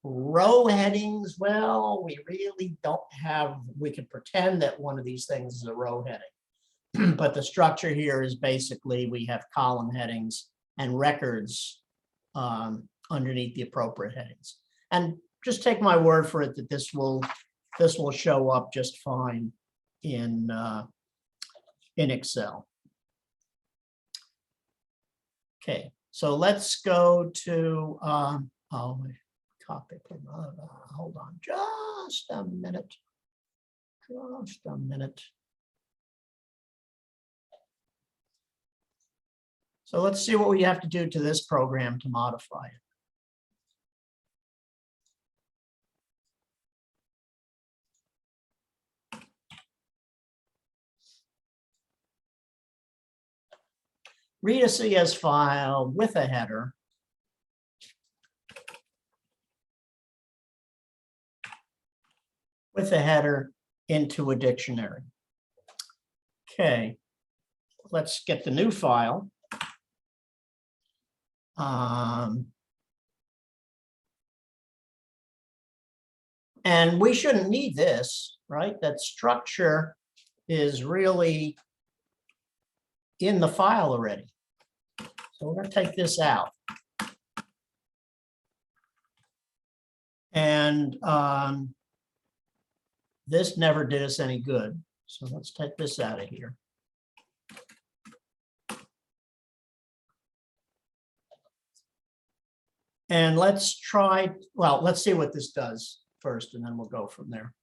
Row headings, well, we really don't have, we can pretend that one of these things is a row heading. But the structure here is basically we have column headings and records underneath the appropriate headings. And just take my word for it that this will show up just fine in Excel. Okay, so let's go to copy. Hold on, just a minute. Just a minute. So let's see what we have to do to this program to modify it. Read a CS file with a header. With a header into a dictionary. Okay, let's get the new file. And we shouldn't need this, right? That structure is really in the file already. So we're going to take this out. And this never did us any good. So let's take this out of here. And let's try, well, let's see what this does first, and then we'll go from there.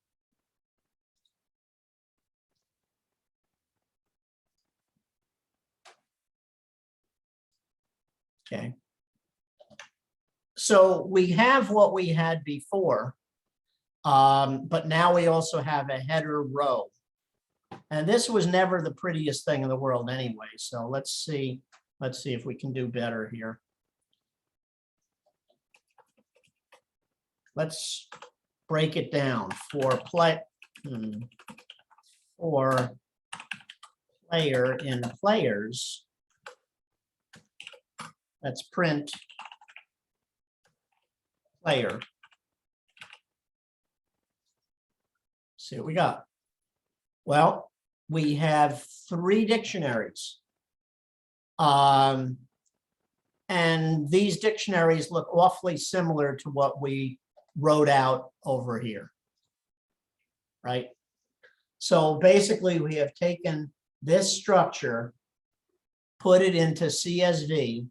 Okay. So we have what we had before, But now we also have a header row. And this was never the prettiest thing in the world anyway. So let's see if we can do better here. Let's break it down for player in players. Let's print player. See what we got. Well, we have 3 dictionaries. And these dictionaries look awfully similar to what we wrote out over here, right? So basically we have taken this structure, put it into CSV.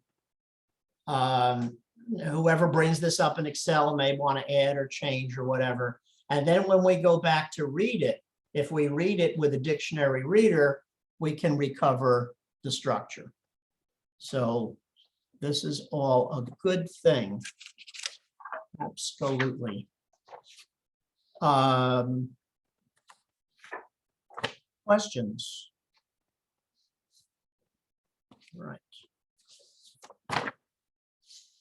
Whoever brings this up in Excel may want to add or change or whatever. And then when we go back to read it, if we read it with a dictionary reader, we can recover the structure. So this is all a good thing. Absolutely. Questions? Right.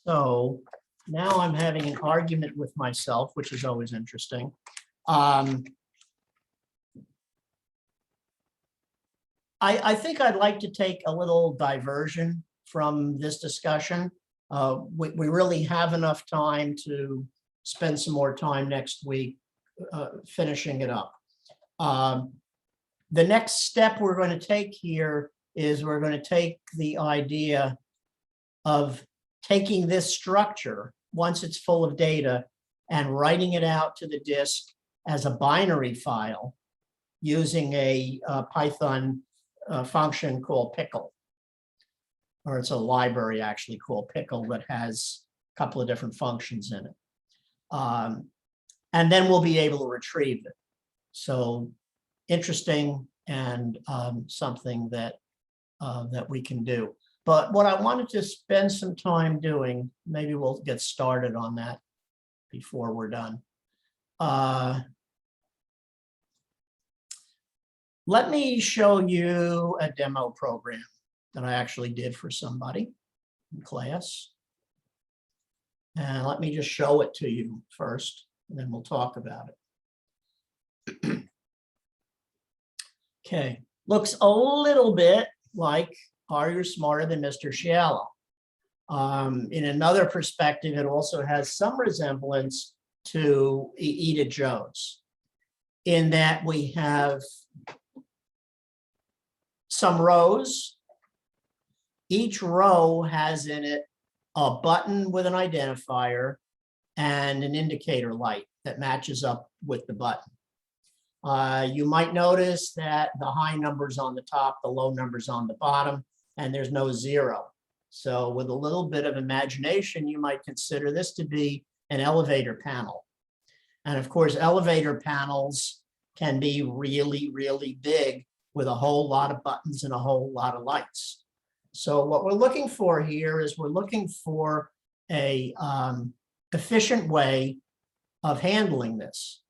So now I'm having an argument with myself, which is always interesting. I think I'd like to take a little diversion from this discussion. We really have enough time to spend some more time next week finishing it up. The next step we're going to take here is we're going to take the idea of taking this structure, once it's full of data, and writing it out to the disk as a binary file using a Python function called pickle. Or it's a library actually called pickle that has a couple of different functions in it. And then we'll be able to retrieve it. So interesting and something that that we can do. But what I wanted to spend some time doing, maybe we'll get started on that before we're done. Let me show you a demo program that I actually did for somebody in class. And let me just show it to you first, and then we'll talk about it. Okay, looks a little bit like Are You Smarter Than Mr. Scialla? In another perspective, it also has some resemblance to Edith Jones, in that we have some rows. Each row has in it a button with an identifier and an indicator light that matches up with the button. You might notice that the high number's on the top, the low number's on the bottom, and there's no 0. So with a little bit of imagination, you might consider this to be an elevator panel. And of course, elevator panels can be really, really big with a whole lot of buttons and a whole lot of lights. So what we're looking for here is we're looking for a efficient way of handling this.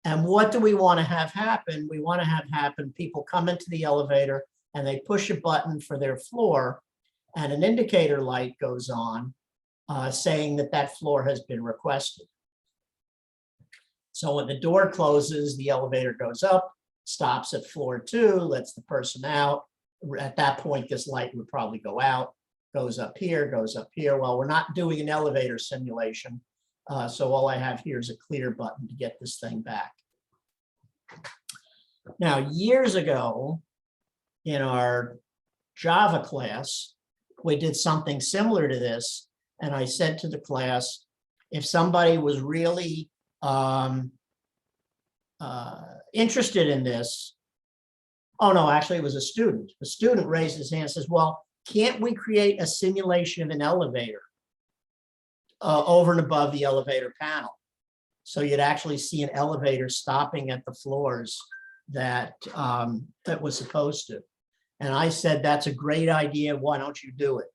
And what do we want to have happen? We want to have happen, people come into the elevator and they push a button for their floor, and an indicator light goes on saying that that floor has been requested. So when the door closes, the elevator goes up, stops at floor 2, lets the person out. At that point, this light would probably go out, goes up here, goes up here. Well, we're not doing an elevator simulation. So all I have here is a clear button to get this thing back. Now, years ago, in our Java class, we did something similar to this. And I said to the class, if somebody was really interested in this, oh no, actually it was a student. The student raised his hand and says, well, can't we create a simulation of an elevator over and above the elevator panel? So you'd actually see an elevator stopping at the floors that that was supposed to. And I said, that's a great idea. Why don't you do it?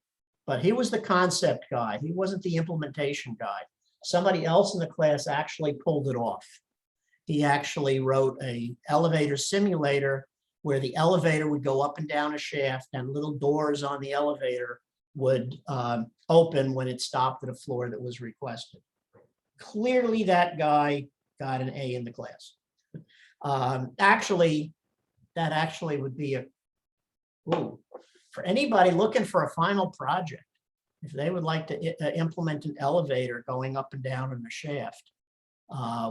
But he was the concept guy. He wasn't the implementation guy. somebody else in the class actually pulled it off. He actually wrote a elevator simulator where the elevator would go up and down a shaft and little doors on the elevator would open when it stopped at a floor that was requested. Clearly, that guy got an A in the class. Actually, that actually would be for anybody looking for a final project, if they would like to implement an elevator going up and down in the shaft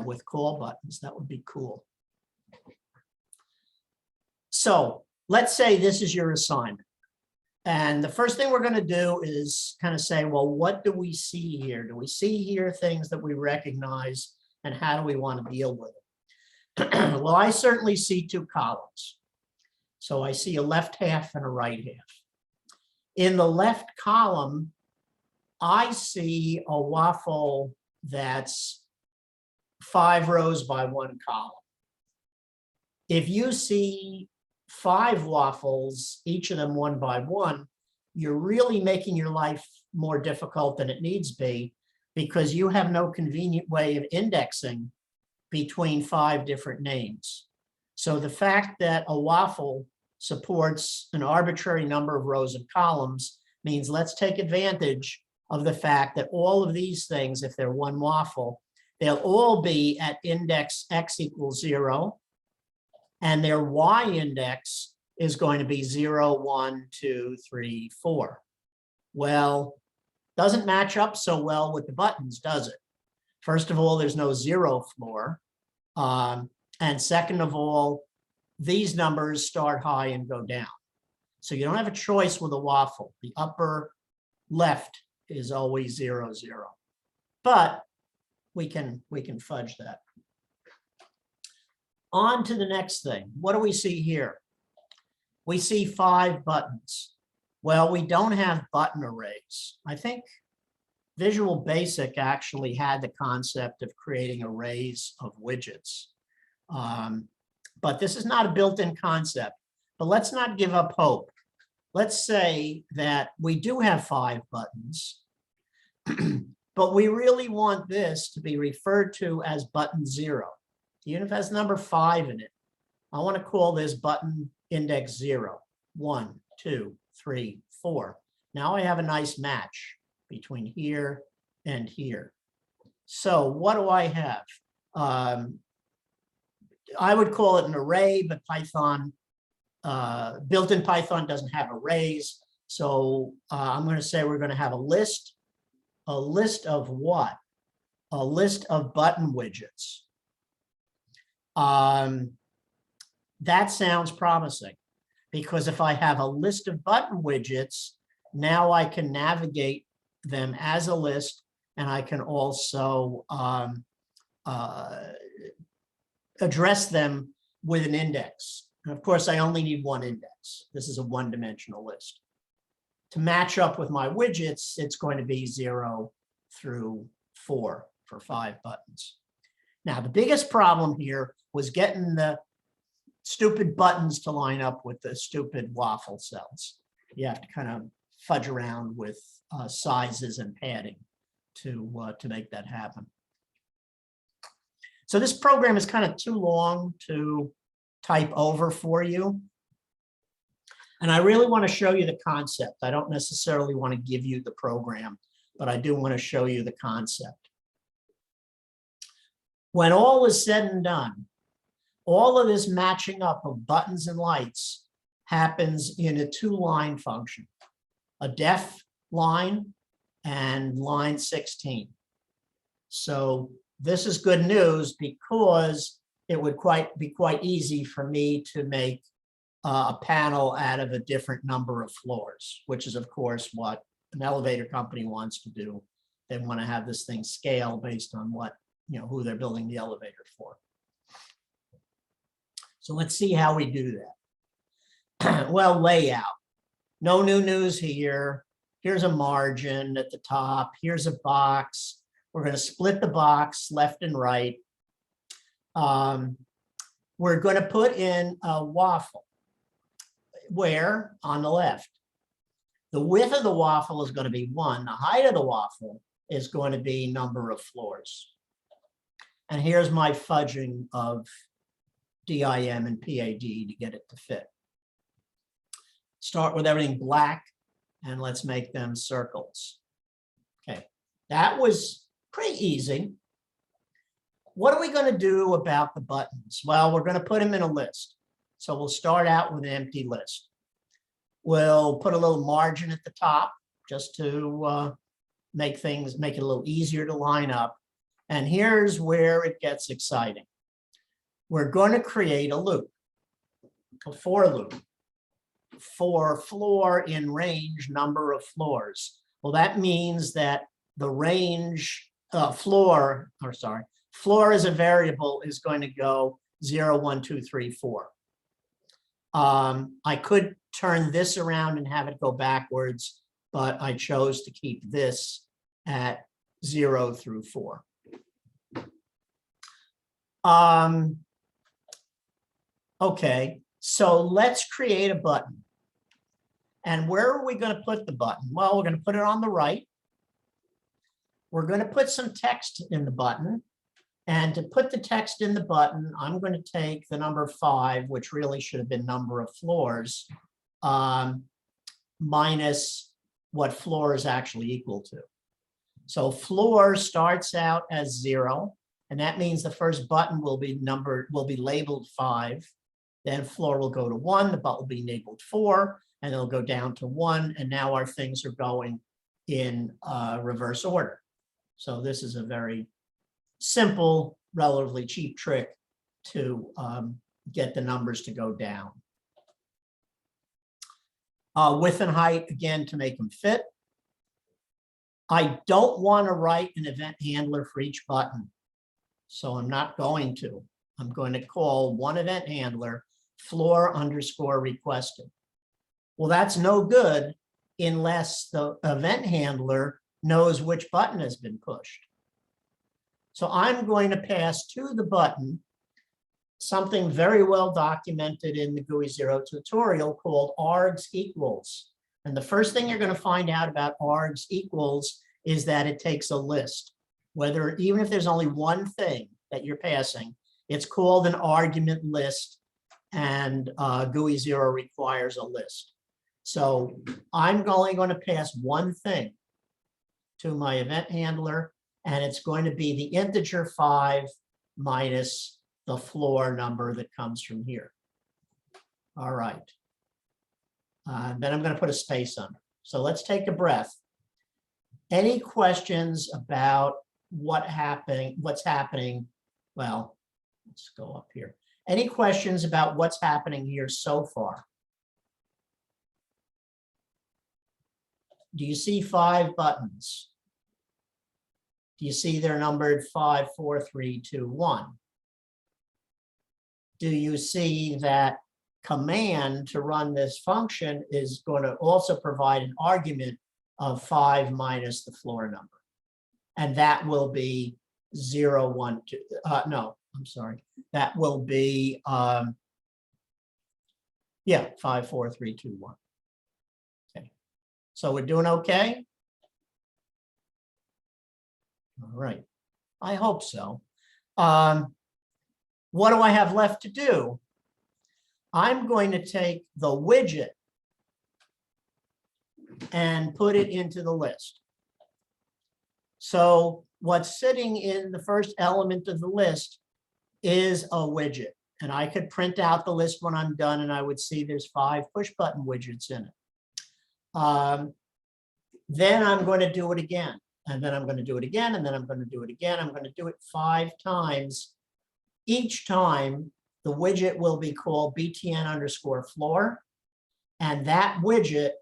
with call buttons, that would be cool. So let's say this is your assignment. And the first thing we're going to do is kind of say, well, what do we see here? Do we see here things that we recognize, and how do we want to deal with it? Well, I certainly see two columns. So I see a left half and a right half. In the left column, I see a waffle that's 5 rows by 1 column. If you see 5 waffles, each of them 1 by 1, you're really making your life more difficult than it needs be, because you have no convenient way of indexing between 5 different names. So the fact that a waffle supports an arbitrary number of rows and columns means let's take advantage of the fact that all of these things, if they're one waffle, they'll all be at index x equals 0. And their y index is going to be 0, 1, 2, 3, 4. Well, doesn't match up so well with the buttons, does it? First of all, there's no 0 floor. And second of all, these numbers start high and go down. So you don't have a choice with a waffle. The upper left is always 0, 0. But we can fudge that. On to the next thing. What do we see here? We see 5 buttons. Well, we don't have button arrays. I think Visual Basic actually had the concept of creating arrays of widgets. But this is not a built-in concept. But let's not give up hope. Let's say that we do have 5 buttons, but we really want this to be referred to as button 0. Even if it has number 5 in it, I want to call this button index 0, 1, 2, 3, 4. Now I have a nice match between here and here. So what do I have? I would call it an array, but Python, built-in Python doesn't have arrays. So I'm going to say we're going to have a list. A list of what? A list of button widgets. That sounds promising, because if I have a list of button widgets, now I can navigate them as a list, and I can also address them with an index. And of course, I only need one index. This is a one-dimensional list. To match up with my widgets, it's going to be 0 through 4 for 5 buttons. Now, the biggest problem here was getting the stupid buttons to line up with the stupid waffle cells. You have to kind of fudge around with sizes and padding to make that happen. So this program is kind of too long to type over for you. And I really want to show you the concept. I don't necessarily want to give you the program, but I do want to show you the concept. When all is said and done, all of this matching up of buttons and lights happens in a 2-line function, a def line and line 16. So this is good news, because it would be quite easy for me to make a panel out of a different number of floors, which is, of course, what an elevator company wants to do. They want to have this thing scale based on what, who they're building the elevator for. So let's see how we do that. Well, layout. No new news here. Here's a margin at the top. Here's a box. We're going to split the box left and right. We're going to put in a waffle. Where? On the left. The width of the waffle is going to be 1. The height of the waffle is going to be number of floors. And here's my fudging of DIM and PAD to get it to fit. Start with everything black and let's make them circles. Okay, that was pretty easy. What are we going to do about the buttons? Well, we're going to put them in a list. So we'll start out with an empty list. We'll put a little margin at the top just to make it a little easier to line up. And here's where it gets exciting. We're going to create a loop, a for loop, for floor in range number of floors. Well, that means that the range floor as a variable is going to go 0, 1, 2, 3, 4. I could turn this around and have it go backwards, but I chose to keep this at 0 through 4. Okay, so let's create a button. And where are we going to put the button? Well, we're going to put it on the right. We're going to put some text in the button. And to put the text in the button, I'm going to take the number 5, which really should have been number of floors, minus what floor is actually equal to. So floor starts out as 0, and that means the first button will be labeled 5. Then floor will go to 1, the button will be labeled 4, and it'll go down to 1. And now our things are going in reverse order. So this is a very simple, relatively cheap trick to get the numbers to go down. Width and height, again, to make them fit. I don't want to write an event handler for each button, so I'm not going to. I'm going to call one event handler floor underscore requested. Well, that's no good unless the event handler knows which button has been pushed. So I'm going to pass to the button something very well documented in the GUI 0 tutorial called args equals. And the first thing you're going to find out about args equals is that it takes a list. Even if there's only one thing that you're passing, it's called an argument list, and GUI 0 requires a list. So I'm only going to pass one thing to my event handler, and it's going to be the integer 5 minus the floor number that comes from here. All right. Then I'm going to put a space under. So let's take a breath. Any questions about what's happening? Well, let's go up here. Any questions about what's happening here so far? Do you see 5 buttons? Do you see they're numbered 5, 4, 3, 2, 1? Do you see that command to run this function is going to also provide an argument of 5 minus the floor number? And that will be 0, 1, 2. No, I'm sorry. That will be, 5, 4, 3, 2, 1. Okay. So we're doing okay? All right. I hope so. What do I have left to do? I'm going to take the widget and put it into the list. So what's sitting in the first element of the list is a widget. And I could print out the list when I'm done, and I would see there's 5 push button widgets in it. Then I'm going to do it again. And then I'm going to do it again, and then I'm going to do it again. I'm going to do it 5 times. Each time, the widget will be called btn underscore floor, and that widget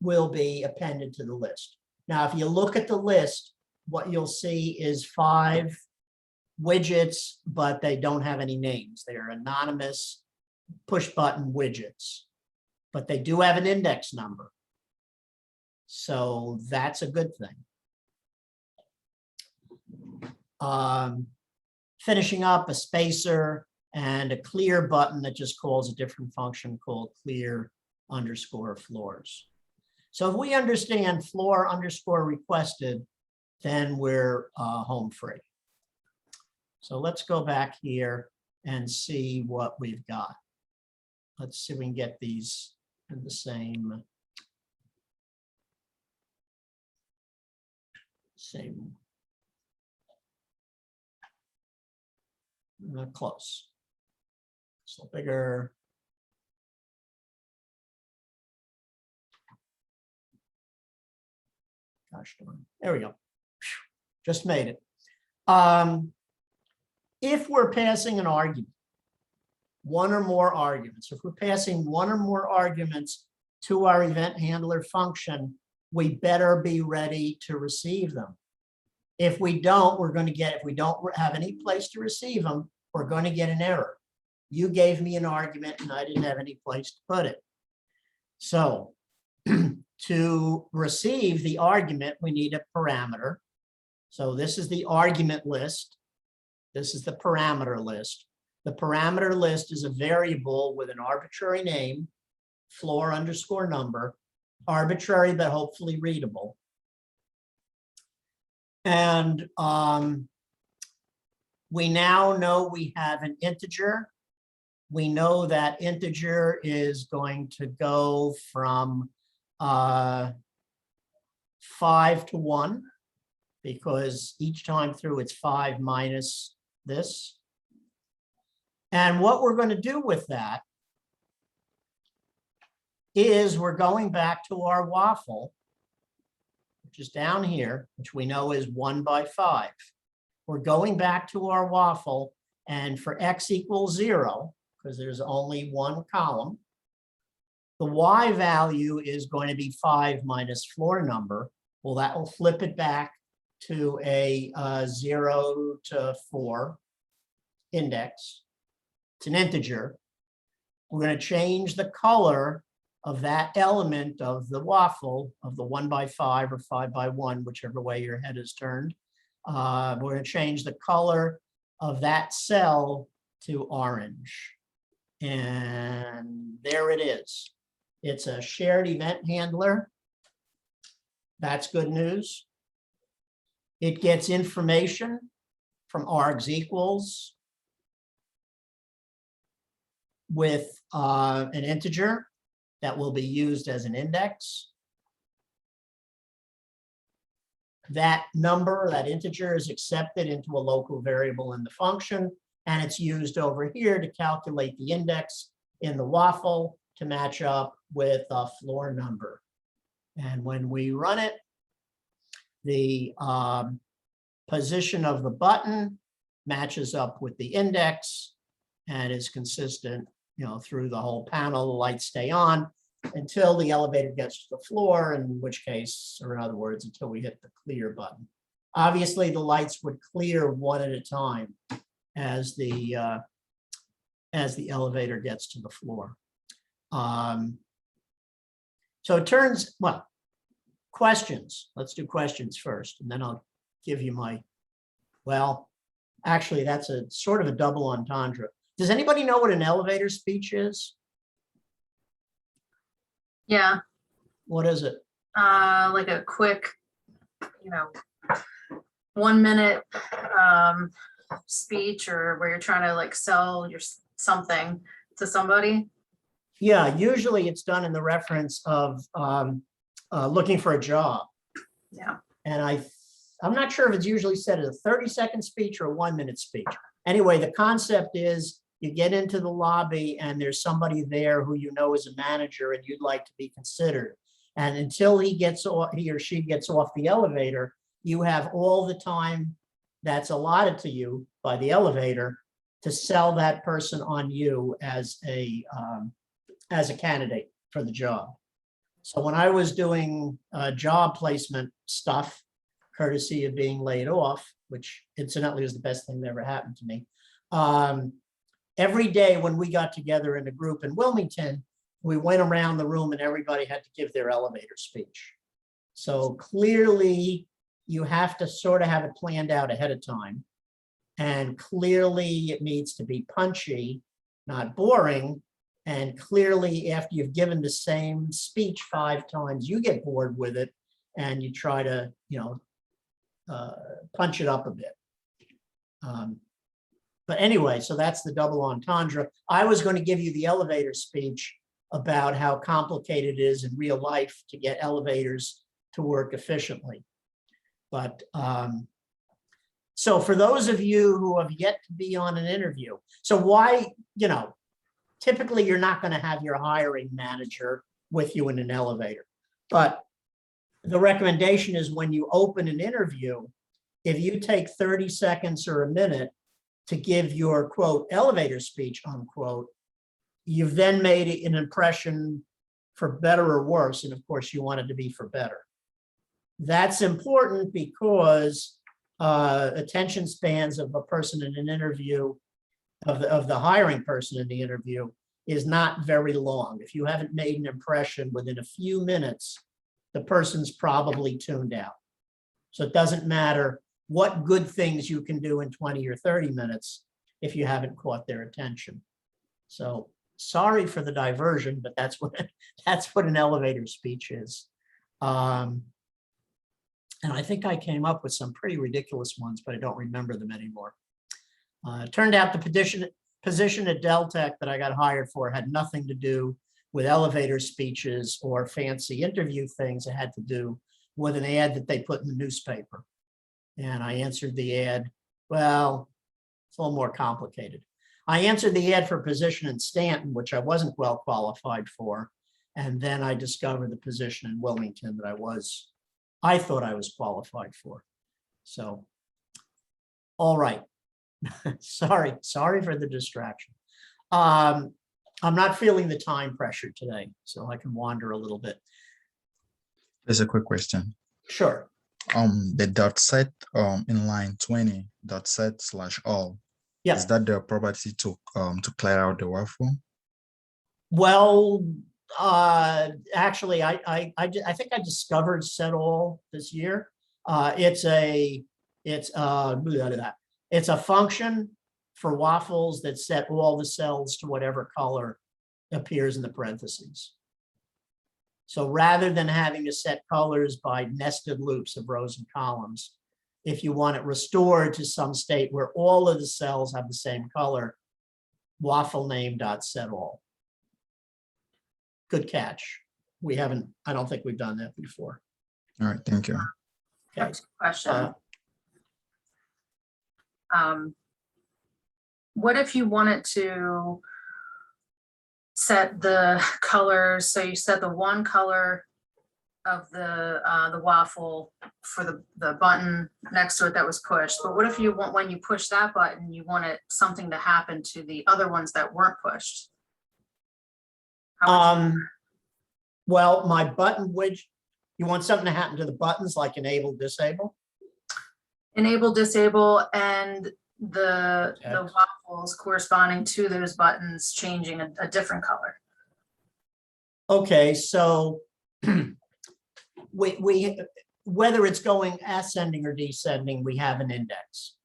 will be appended to the list. Now, if you look at the list, what you'll see is 5 widgets, but they don't have any names. They are anonymous push button widgets, but they do have an index number. So that's a good thing. Finishing up, a spacer and a clear button that just calls a different function called clear underscore floors. So if we understand floor underscore requested, then we're home free. So let's go back here and see what we've got. Let's see if we can get these in the same. Close. So bigger. Gosh darn. There we go. Just made it. If we're passing an argument, one or more arguments, if we're passing one or more arguments to our event handler function, we better be ready to receive them. If we don't, if we don't have any place to receive them, we're going to get an error. You gave me an argument and I didn't have any place to put it. So to receive the argument, we need a parameter. So this is the argument list. This is the parameter list. The parameter list is a variable with an arbitrary name, floor underscore number, arbitrary but hopefully readable. And we now know we have an integer. We know that integer is going to go from 5 to 1, because each time through it's 5 minus this. And what we're going to do with that is we're going back to our waffle, which is down here, which we know is 1 by 5. We're going back to our waffle, and for x equals 0, because there's only one column, the y value is going to be 5 minus floor number. Well, that will flip it back to a 0 to 4 index. It's an integer. We're going to change the color of that element of the waffle, of the 1 by 5 or 5 by 1, whichever way your head is turned. We're going to change the color of that cell to orange. And there it is. It's a shared event handler. That's good news. It gets information from args equals with an integer that will be used as an index. That number, that integer, is accepted into a local variable in the function, and it's used over here to calculate the index in the waffle to match up with a floor number. And when we run it, the position of the button matches up with the index and is consistent, through the whole panel. The lights stay on until the elevator gets to the floor, in which case, or in other words, until we hit the clear button. Obviously, the lights would clear one at a time as the elevator gets to the floor. So it turns, well, questions. Let's do questions first, and then I'll give you my, well, actually, that's a sort of a double entendre. Does anybody know what an elevator speech is? Yeah, What is it? like a quick, 1 minute speech, or where you're trying to like sell something to somebody. Yeah, usually it's done in the reference of looking for a job. Yeah. And I'm not sure if it's usually said as a 30-second speech or a 1 minute speech. Anyway, the concept is you get into the lobby and there's somebody there who you know is a manager and you'd like to be considered. And until he or she gets off the elevator, you have all the time that's allotted to you by the elevator to sell that person on you as a candidate for the job. So when I was doing job placement stuff, courtesy of being laid off, which incidentally was the best thing that ever happened to me, every day when we got together in a group in Wilmington, we went around the room and everybody had to give their elevator speech. So clearly you have to sort of have it planned out ahead of time. And clearly it needs to be punchy, not boring. And clearly after you've given the same speech 5 times, you get bored with it and you try to, punch it up a bit. But anyway, so that's the double entendre. I was going to give you the elevator speech about how complicated it is in real life to get elevators to work efficiently. But so for those of you who have yet to be on an interview, so why, typically you're not going to have your hiring manager with you in an elevator. But the recommendation is when you open an interview, if you take 30 seconds or a minute to give your quote elevator speech unquote, you've then made an impression for better or worse. And of course you want it to be for better. That's important because attention spans of a person in an interview, of the hiring person in the interview, is not very long. If you haven't made an impression within a few minutes, the person's probably tuned out. So it doesn't matter what good things you can do in 20 or 30 minutes if you haven't caught their attention. So sorry for the diversion, but that's what an elevator speech is. And I think I came up with some pretty ridiculous ones, but I don't remember them anymore. It turned out the position at Deltec that I got hired for had nothing to do with elevator speeches or fancy interview things. It had to do with an ad that they put in the newspaper. And I answered the ad. Well, it's a little more complicated. I answered the ad for a position in Stanton, which I wasn't well qualified for. And then I discovered the position in Wilmington that I thought I was qualified for. So, all right. Sorry for the distraction. I'm not feeling the time pressure today, so I can wander a little bit. There's a quick question. Sure. The dot set in line 20, dot set / all. Yeah. Is that the property to clear out the waffle? Well, actually, I think I discovered set all this year. It's a function for waffles that set all the cells to whatever color appears in the parentheses. So rather than having to set colors by nested loops of rows and columns, if you want it restored to some state where all of the cells have the same color, waffle name dot set all. Good catch. I don't think we've done that before. All right, thank you. Okay. Question. What if you wanted to set the colors, so you set the one color of the waffle for the button next to it that was pushed, but what if you want, when you push that button, you wanted something to happen to the other ones that weren't pushed? How would you- Well, my button widget, you want something to happen to the buttons like enable, disable? Enable, disable, and the waffles corresponding to those buttons changing a different color. Okay, so we whether it's going ascending or descending, we have an index.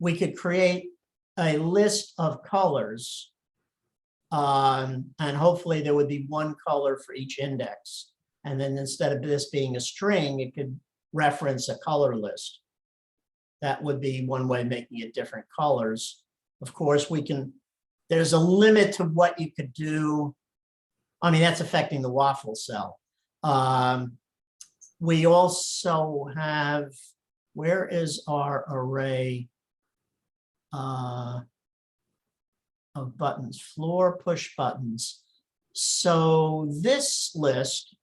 We could create a list of colors, and hopefully there would be one color for each index. And then instead of this being a string, it could reference a color list. That would be one way of making it different colors. Of course, there's a limit to what you could do. I mean, that's affecting the waffle cell. We also have, where is our array of buttons? Floor push buttons. So this list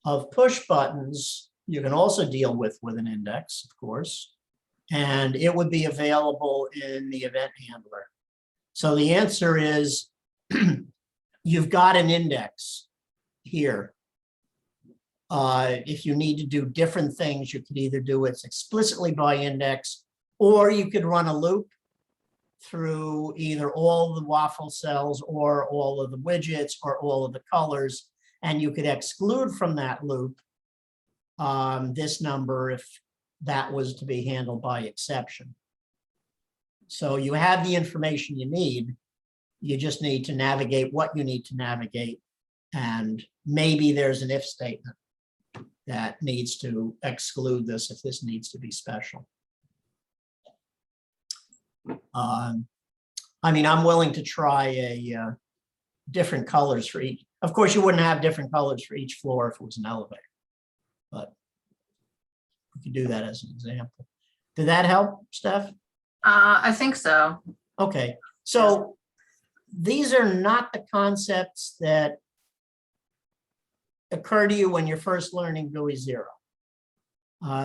of push buttons, you can also deal with an index, of course, and it would be available in the event handler. So the answer is you've got an index here. If you need to do different things, you could either do it explicitly by index, or you could run a loop through either all the waffle cells or all of the widgets or all of the colors, and you could exclude from that loop this number if that was to be handled by exception. So you have the information you need. You just need to navigate what you need to navigate, and maybe there's an if statement. that needs to exclude this if this needs to be special. I mean, I'm willing to try different colors for each. Of course, you wouldn't have different colors for each floor if it was an elevator, but we could do that as an example. Did that help, Steph? I think so. Okay, so these are not the concepts that occur to you when you're first learning GUI 0.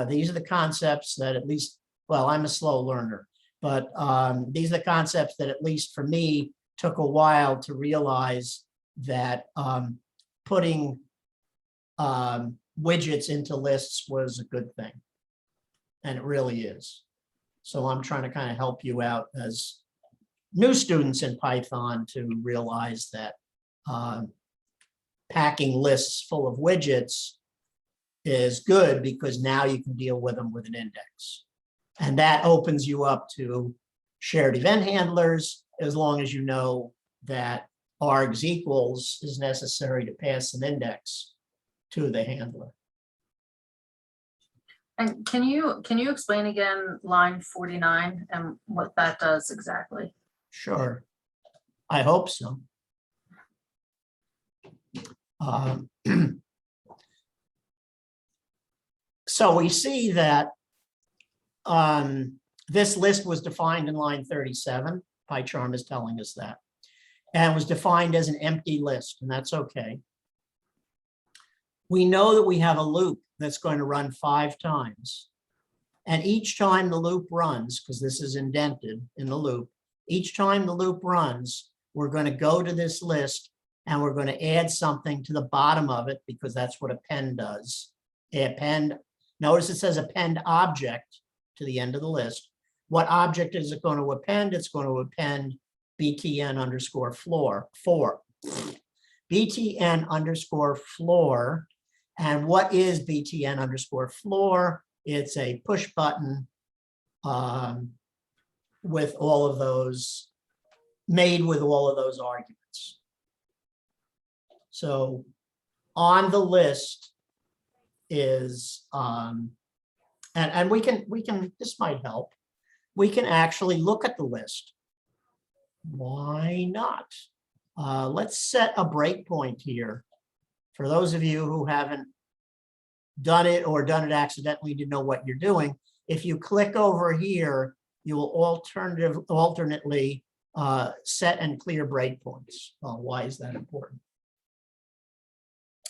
These are the concepts that at least, well, I'm a slow learner, but these are the concepts that at least for me took a while to realize that putting widgets into lists was a good thing. And it really is. So I'm trying to kind of help you out as new students in Python to realize that packing lists full of widgets is good because now you can deal with them with an index. And that opens you up to shared event handlers, as long as you know that args equals is necessary to pass an index to the handler. And can you explain again line 49 and what that does exactly? Sure, I hope so. So we see that this list was defined in line 37. PyCharm is telling us that. And was defined as an empty list, and that's okay. We know that we have a loop that's going to run 5 times. And each time the loop runs, because this is indented in the loop, each time the loop runs, we're going to go to this list and we're going to add something to the bottom of it because that's what append does. Append, notice it says append object to the end of the list. What object is it going to append? It's going to append btn underscore floor, btn underscore floor. And what is btn underscore floor? It's a push button with all of those, made with all of those arguments. So on the list is, and we can, this might help. We can actually look at the list. Why not? Let's set a breakpoint here. For those of you who haven't done it or done it accidentally, to know what you're doing, if you click over here, you will alternately set and clear breakpoints. Why is that important?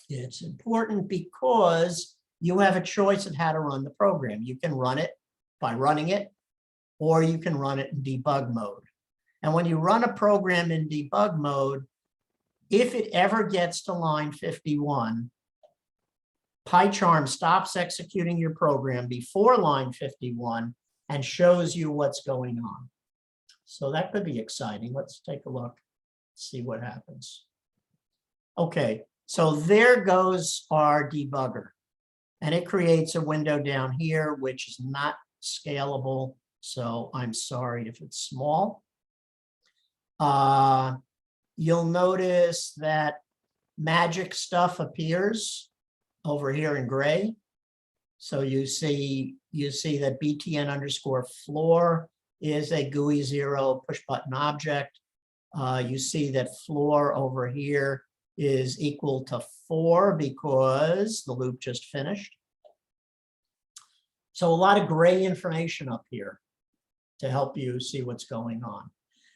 It's important because you have a choice of how to run the program. You can run it by running it, or you can run it in debug mode. And when you run a program in debug mode, if it ever gets to line 51, PyCharm stops executing your program before line 51 and shows you what's going on. So that could be exciting. Let's take a look, see what happens. Okay, so there goes our debugger. And it creates a window down here, which is not scalable. So I'm sorry if it's small. You'll notice that magic stuff appears over here in gray. So you see that btn underscore floor is a GUI 0 push button object. You see that floor over here is equal to 4 because the loop just finished. So a lot of gray information up here to help you see what's going on.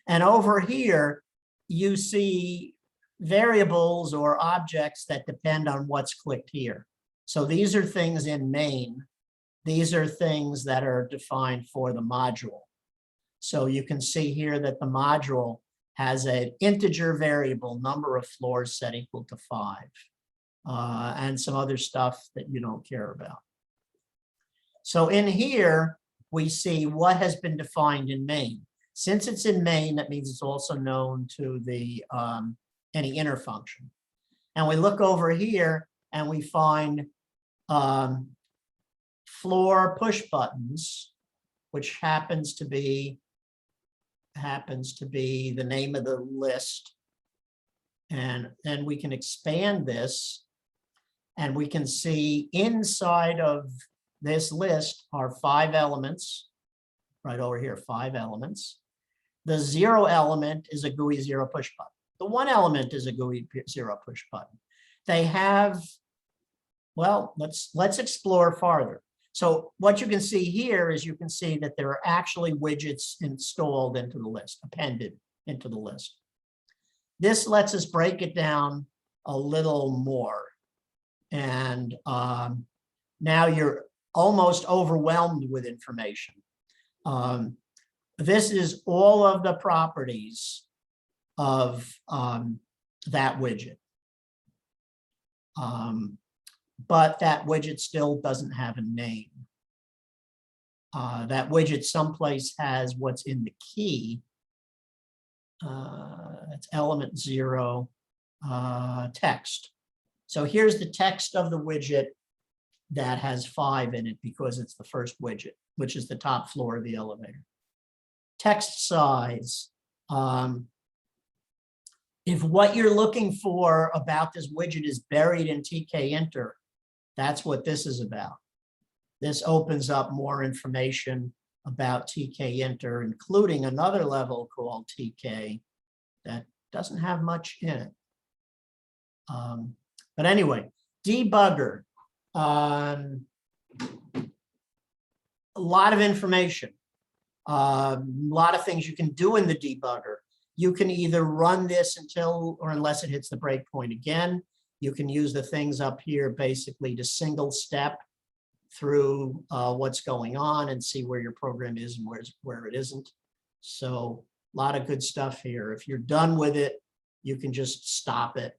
And over here, you see variables or objects that depend on what's clicked here. So these are things in main. These are things that are defined for the module. So you can see here that the module has an integer variable, number of floors set equal to 5, and some other stuff that you don't care about. So in here, we see what has been defined in main. Since it's in main, that means it's also known to the any inner function. And we look over here and we find floor push buttons, which happens to be the name of the list. And then we can expand this And we can see inside of this list are 5 elements, right over here, 5 elements. The 0 element is a GUI 0 push button. The 1 element is a GUI 0 push button. They have, well, let's explore farther. So what you can see here is you can see that there are actually widgets installed into the list, appended into the list. This lets us break it down a little more. And now you're almost overwhelmed with information. This is all of the properties of that widget. But that widget still doesn't have a name. That widget someplace has what's in the key. It's element 0 text. So here's the text of the widget that has 5 in it because it's the first widget, which is the top floor of the elevator. Text size. If what you're looking for about this widget is buried in TK Enter, that's what this is about. This opens up more information about TK Enter, including another level called TK that doesn't have much in it. But anyway, debugger. A lot of information. A lot of things you can do in the debugger. You can either run this until or unless it hits the breakpoint again. You can use the things up here basically to single step through what's going on and see where your program is and where it isn't. So a lot of good stuff here. If you're done with it, you can just stop it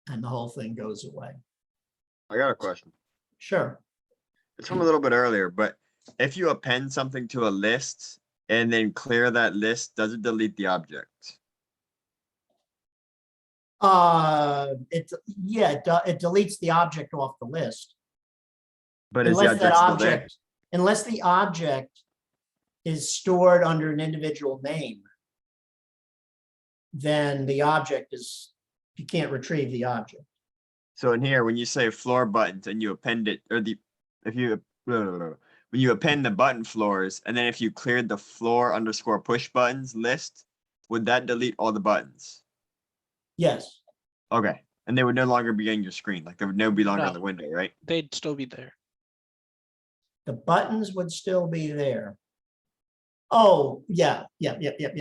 and the whole thing goes away. I got a question. Sure. It's from a little bit earlier, but if you append something to a list and then clear that list, does it delete the object? It deletes the object off the list. But is the Unless that object still there? object, unless the object is stored under an individual name, then the object is, you can't retrieve the object. So in here, when you say floor buttons and you append it, or when you append the button floors, and then if you cleared the floor _ push buttons list, would that delete all the buttons? Yes, Okay, and they would no longer be on your screen, like they would no be longer on No. the window, right? They'd still be there. the buttons would still be there. Oh, yeah.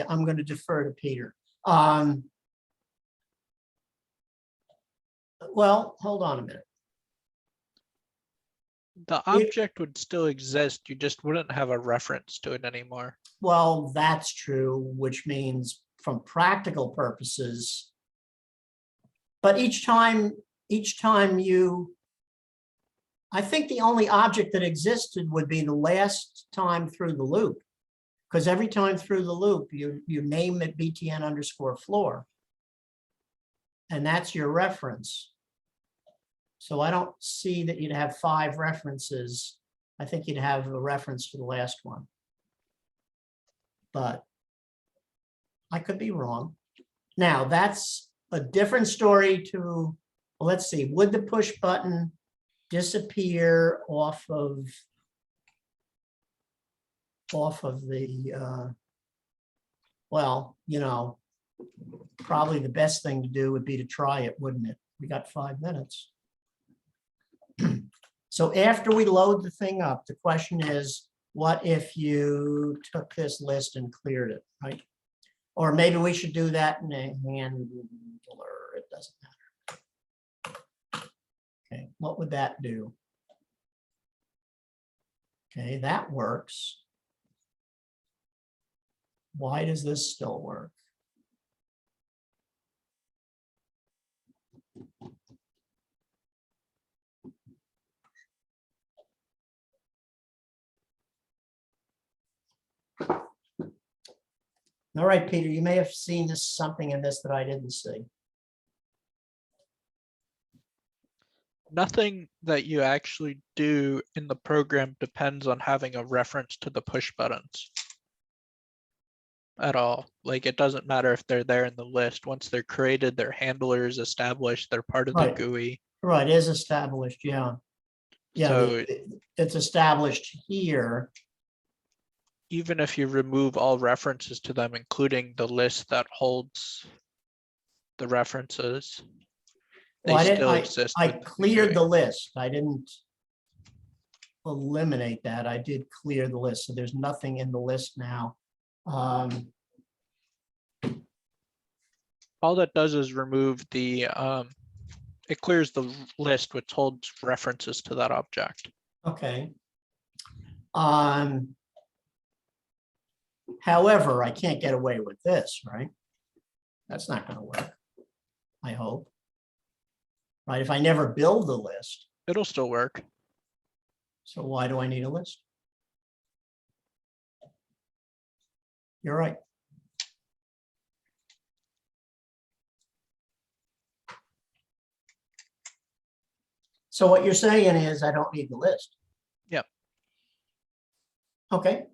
I'm going to defer to Peter. Well, hold on a minute. The object would still exist. You just wouldn't have a reference to it anymore. Well, that's true, which means from practical purposes. But each time you, I think the only object that existed would be the last time through the loop. Because every time through the loop, you name it BTN _ floor. And that's your reference. So I don't see that you'd have 5 references. I think you'd have a reference to the last one. But I could be wrong. Now, that's a different story to, well, let's see, would the push button disappear off of the, well, you know, probably the best thing to do would be to try it, wouldn't it? We got 5 minutes. So after we load the thing up, the question is, what if you took this list and cleared it, right? Or maybe we should do that in a handler, it doesn't matter. Okay, what would that do? Okay, that works. Why does this still work? All right, Peter, you may have seen something in this that I didn't see. Nothing that you actually do in the program depends on having a reference to the push buttons. at all. Like, it doesn't matter if they're there in the list. Once they're created, their handler is established, they're part of the Right. GUI. Right, is established, yeah. Yeah, So it's established here. even if you remove all references to them, including the list that holds the references, they Well, I didn't, still exist. I within cleared GUI. the list. I didn't eliminate that. I did clear the list, so there's nothing in the list now. All that does is remove the, it clears the list which holds references to that object. Okay. However, I can't get away with this, right? That's not gonna work, I hope. Right, if I never build the list, It'll still work. so why do I need a list? You're right. So what you're saying is I don't need the list? Yep. Okay.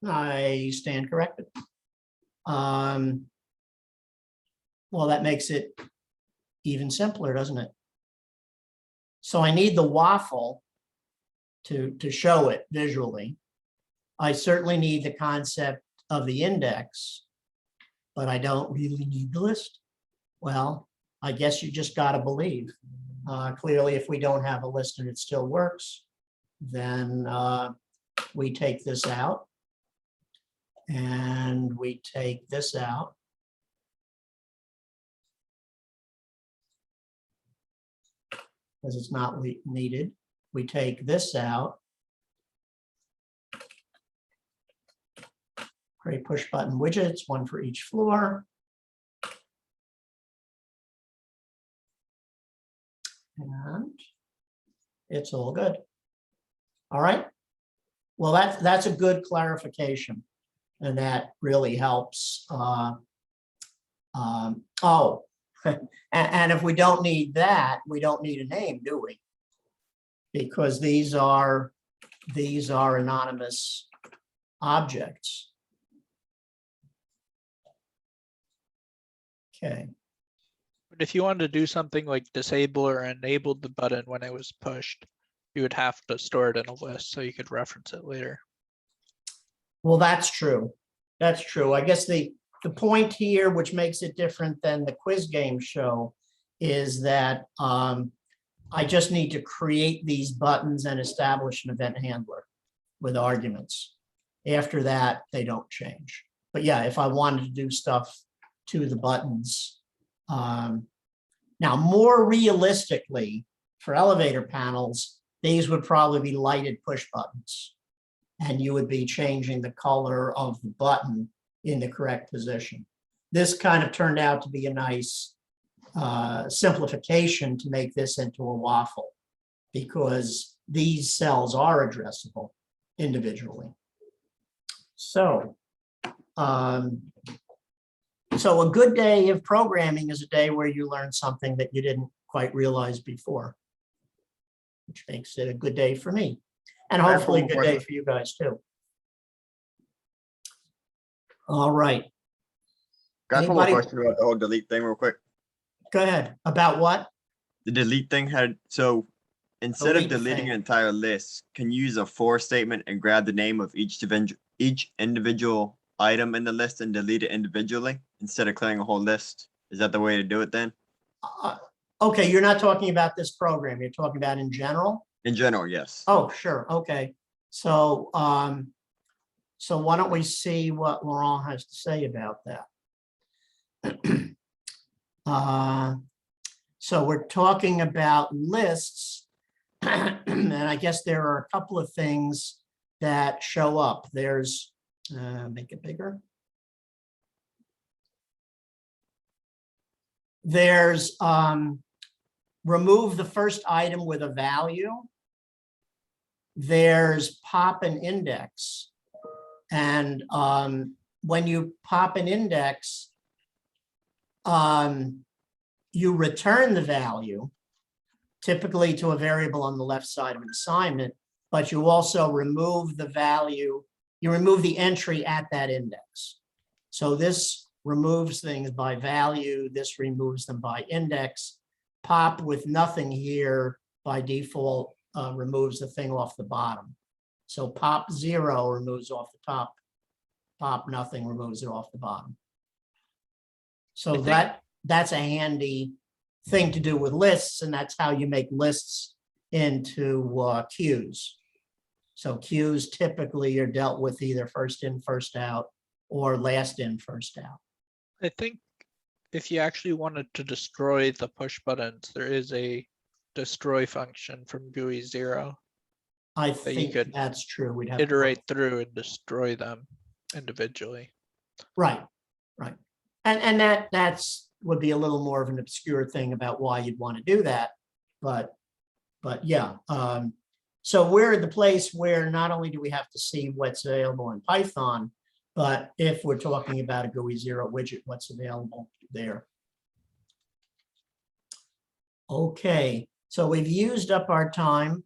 I stand corrected. Well, that makes it even simpler, doesn't it? So I need the waffle to show it visually. I certainly need the concept of the index, but I don't really need the list. Well, I guess you just got to believe. Clearly, if we don't have a list and it still works, then we take this out and we take this out. Because it's not needed. We take this out. Create push button widgets, one for each floor. And it's all good. All right. Well, that's a good clarification. And that really helps. Oh, and if we don't need that, we don't need a name, do we? Because these are anonymous objects. Okay. But if you wanted to do something like disable or enable the button when it was pushed, you would have to store it in a list so you could reference it later. Well, that's true. That's true. I guess the point here, which makes it different than the quiz game show, is that I just need to create these buttons and establish an event handler with arguments. After that, they don't change. But yeah, if I wanted to do stuff to the buttons. Now, more realistically, for elevator panels, these would probably be lighted push buttons. And you would be changing the color of the button in the correct position. This kind of turned out to be a nice simplification to make this into a waffle, because these cells are addressable individually. So, so a good day of programming is a day where you learn something that you didn't quite realize before, which makes it a good day for me. And I have hopefully a one good more day question. for you guys too. All right, Got a couple of Anybody- questions about the whole delete thing real quick. go ahead. About what? The delete thing had, so instead of Delete deleting thing. an entire list, can you use a for statement and grab the name of each individual item in the list and delete it individually instead of clearing a whole list? Is that the way to do it then? Okay, you're not talking about this program. You're talking about in general? In general, yes. Oh, sure. Okay. So, so why don't we see what Laurent has to say about that? So we're talking about lists, and I guess there are a couple of things that show up. There's, make it bigger. There's remove the first item with a value. There's pop an index. And when you pop an index, you return the value, typically to a variable on the left side of an assignment, but you also remove the value you remove the entry at that index. So this removes things by value, this removes them by index. Pop with nothing here by default removes the thing off the bottom. So pop 0 removes off the top. Pop nothing removes it off the bottom. So that's a handy thing to do with lists, and that's how you make lists into queues. So queues typically are dealt with either first in, first out, or last in, first out. I think if you actually wanted to destroy the push buttons, there is a destroy function from GUI 0. I you think could that's true. We'd have to Iterate through and destroy them individually. Right. And that's would be a little more of an obscure thing about why you'd want to do that. But yeah. So we're at the place where not only do we have to see what's available in Python, but if we're talking about a GUI 0 widget, what's available there. Okay, so we've used up our time.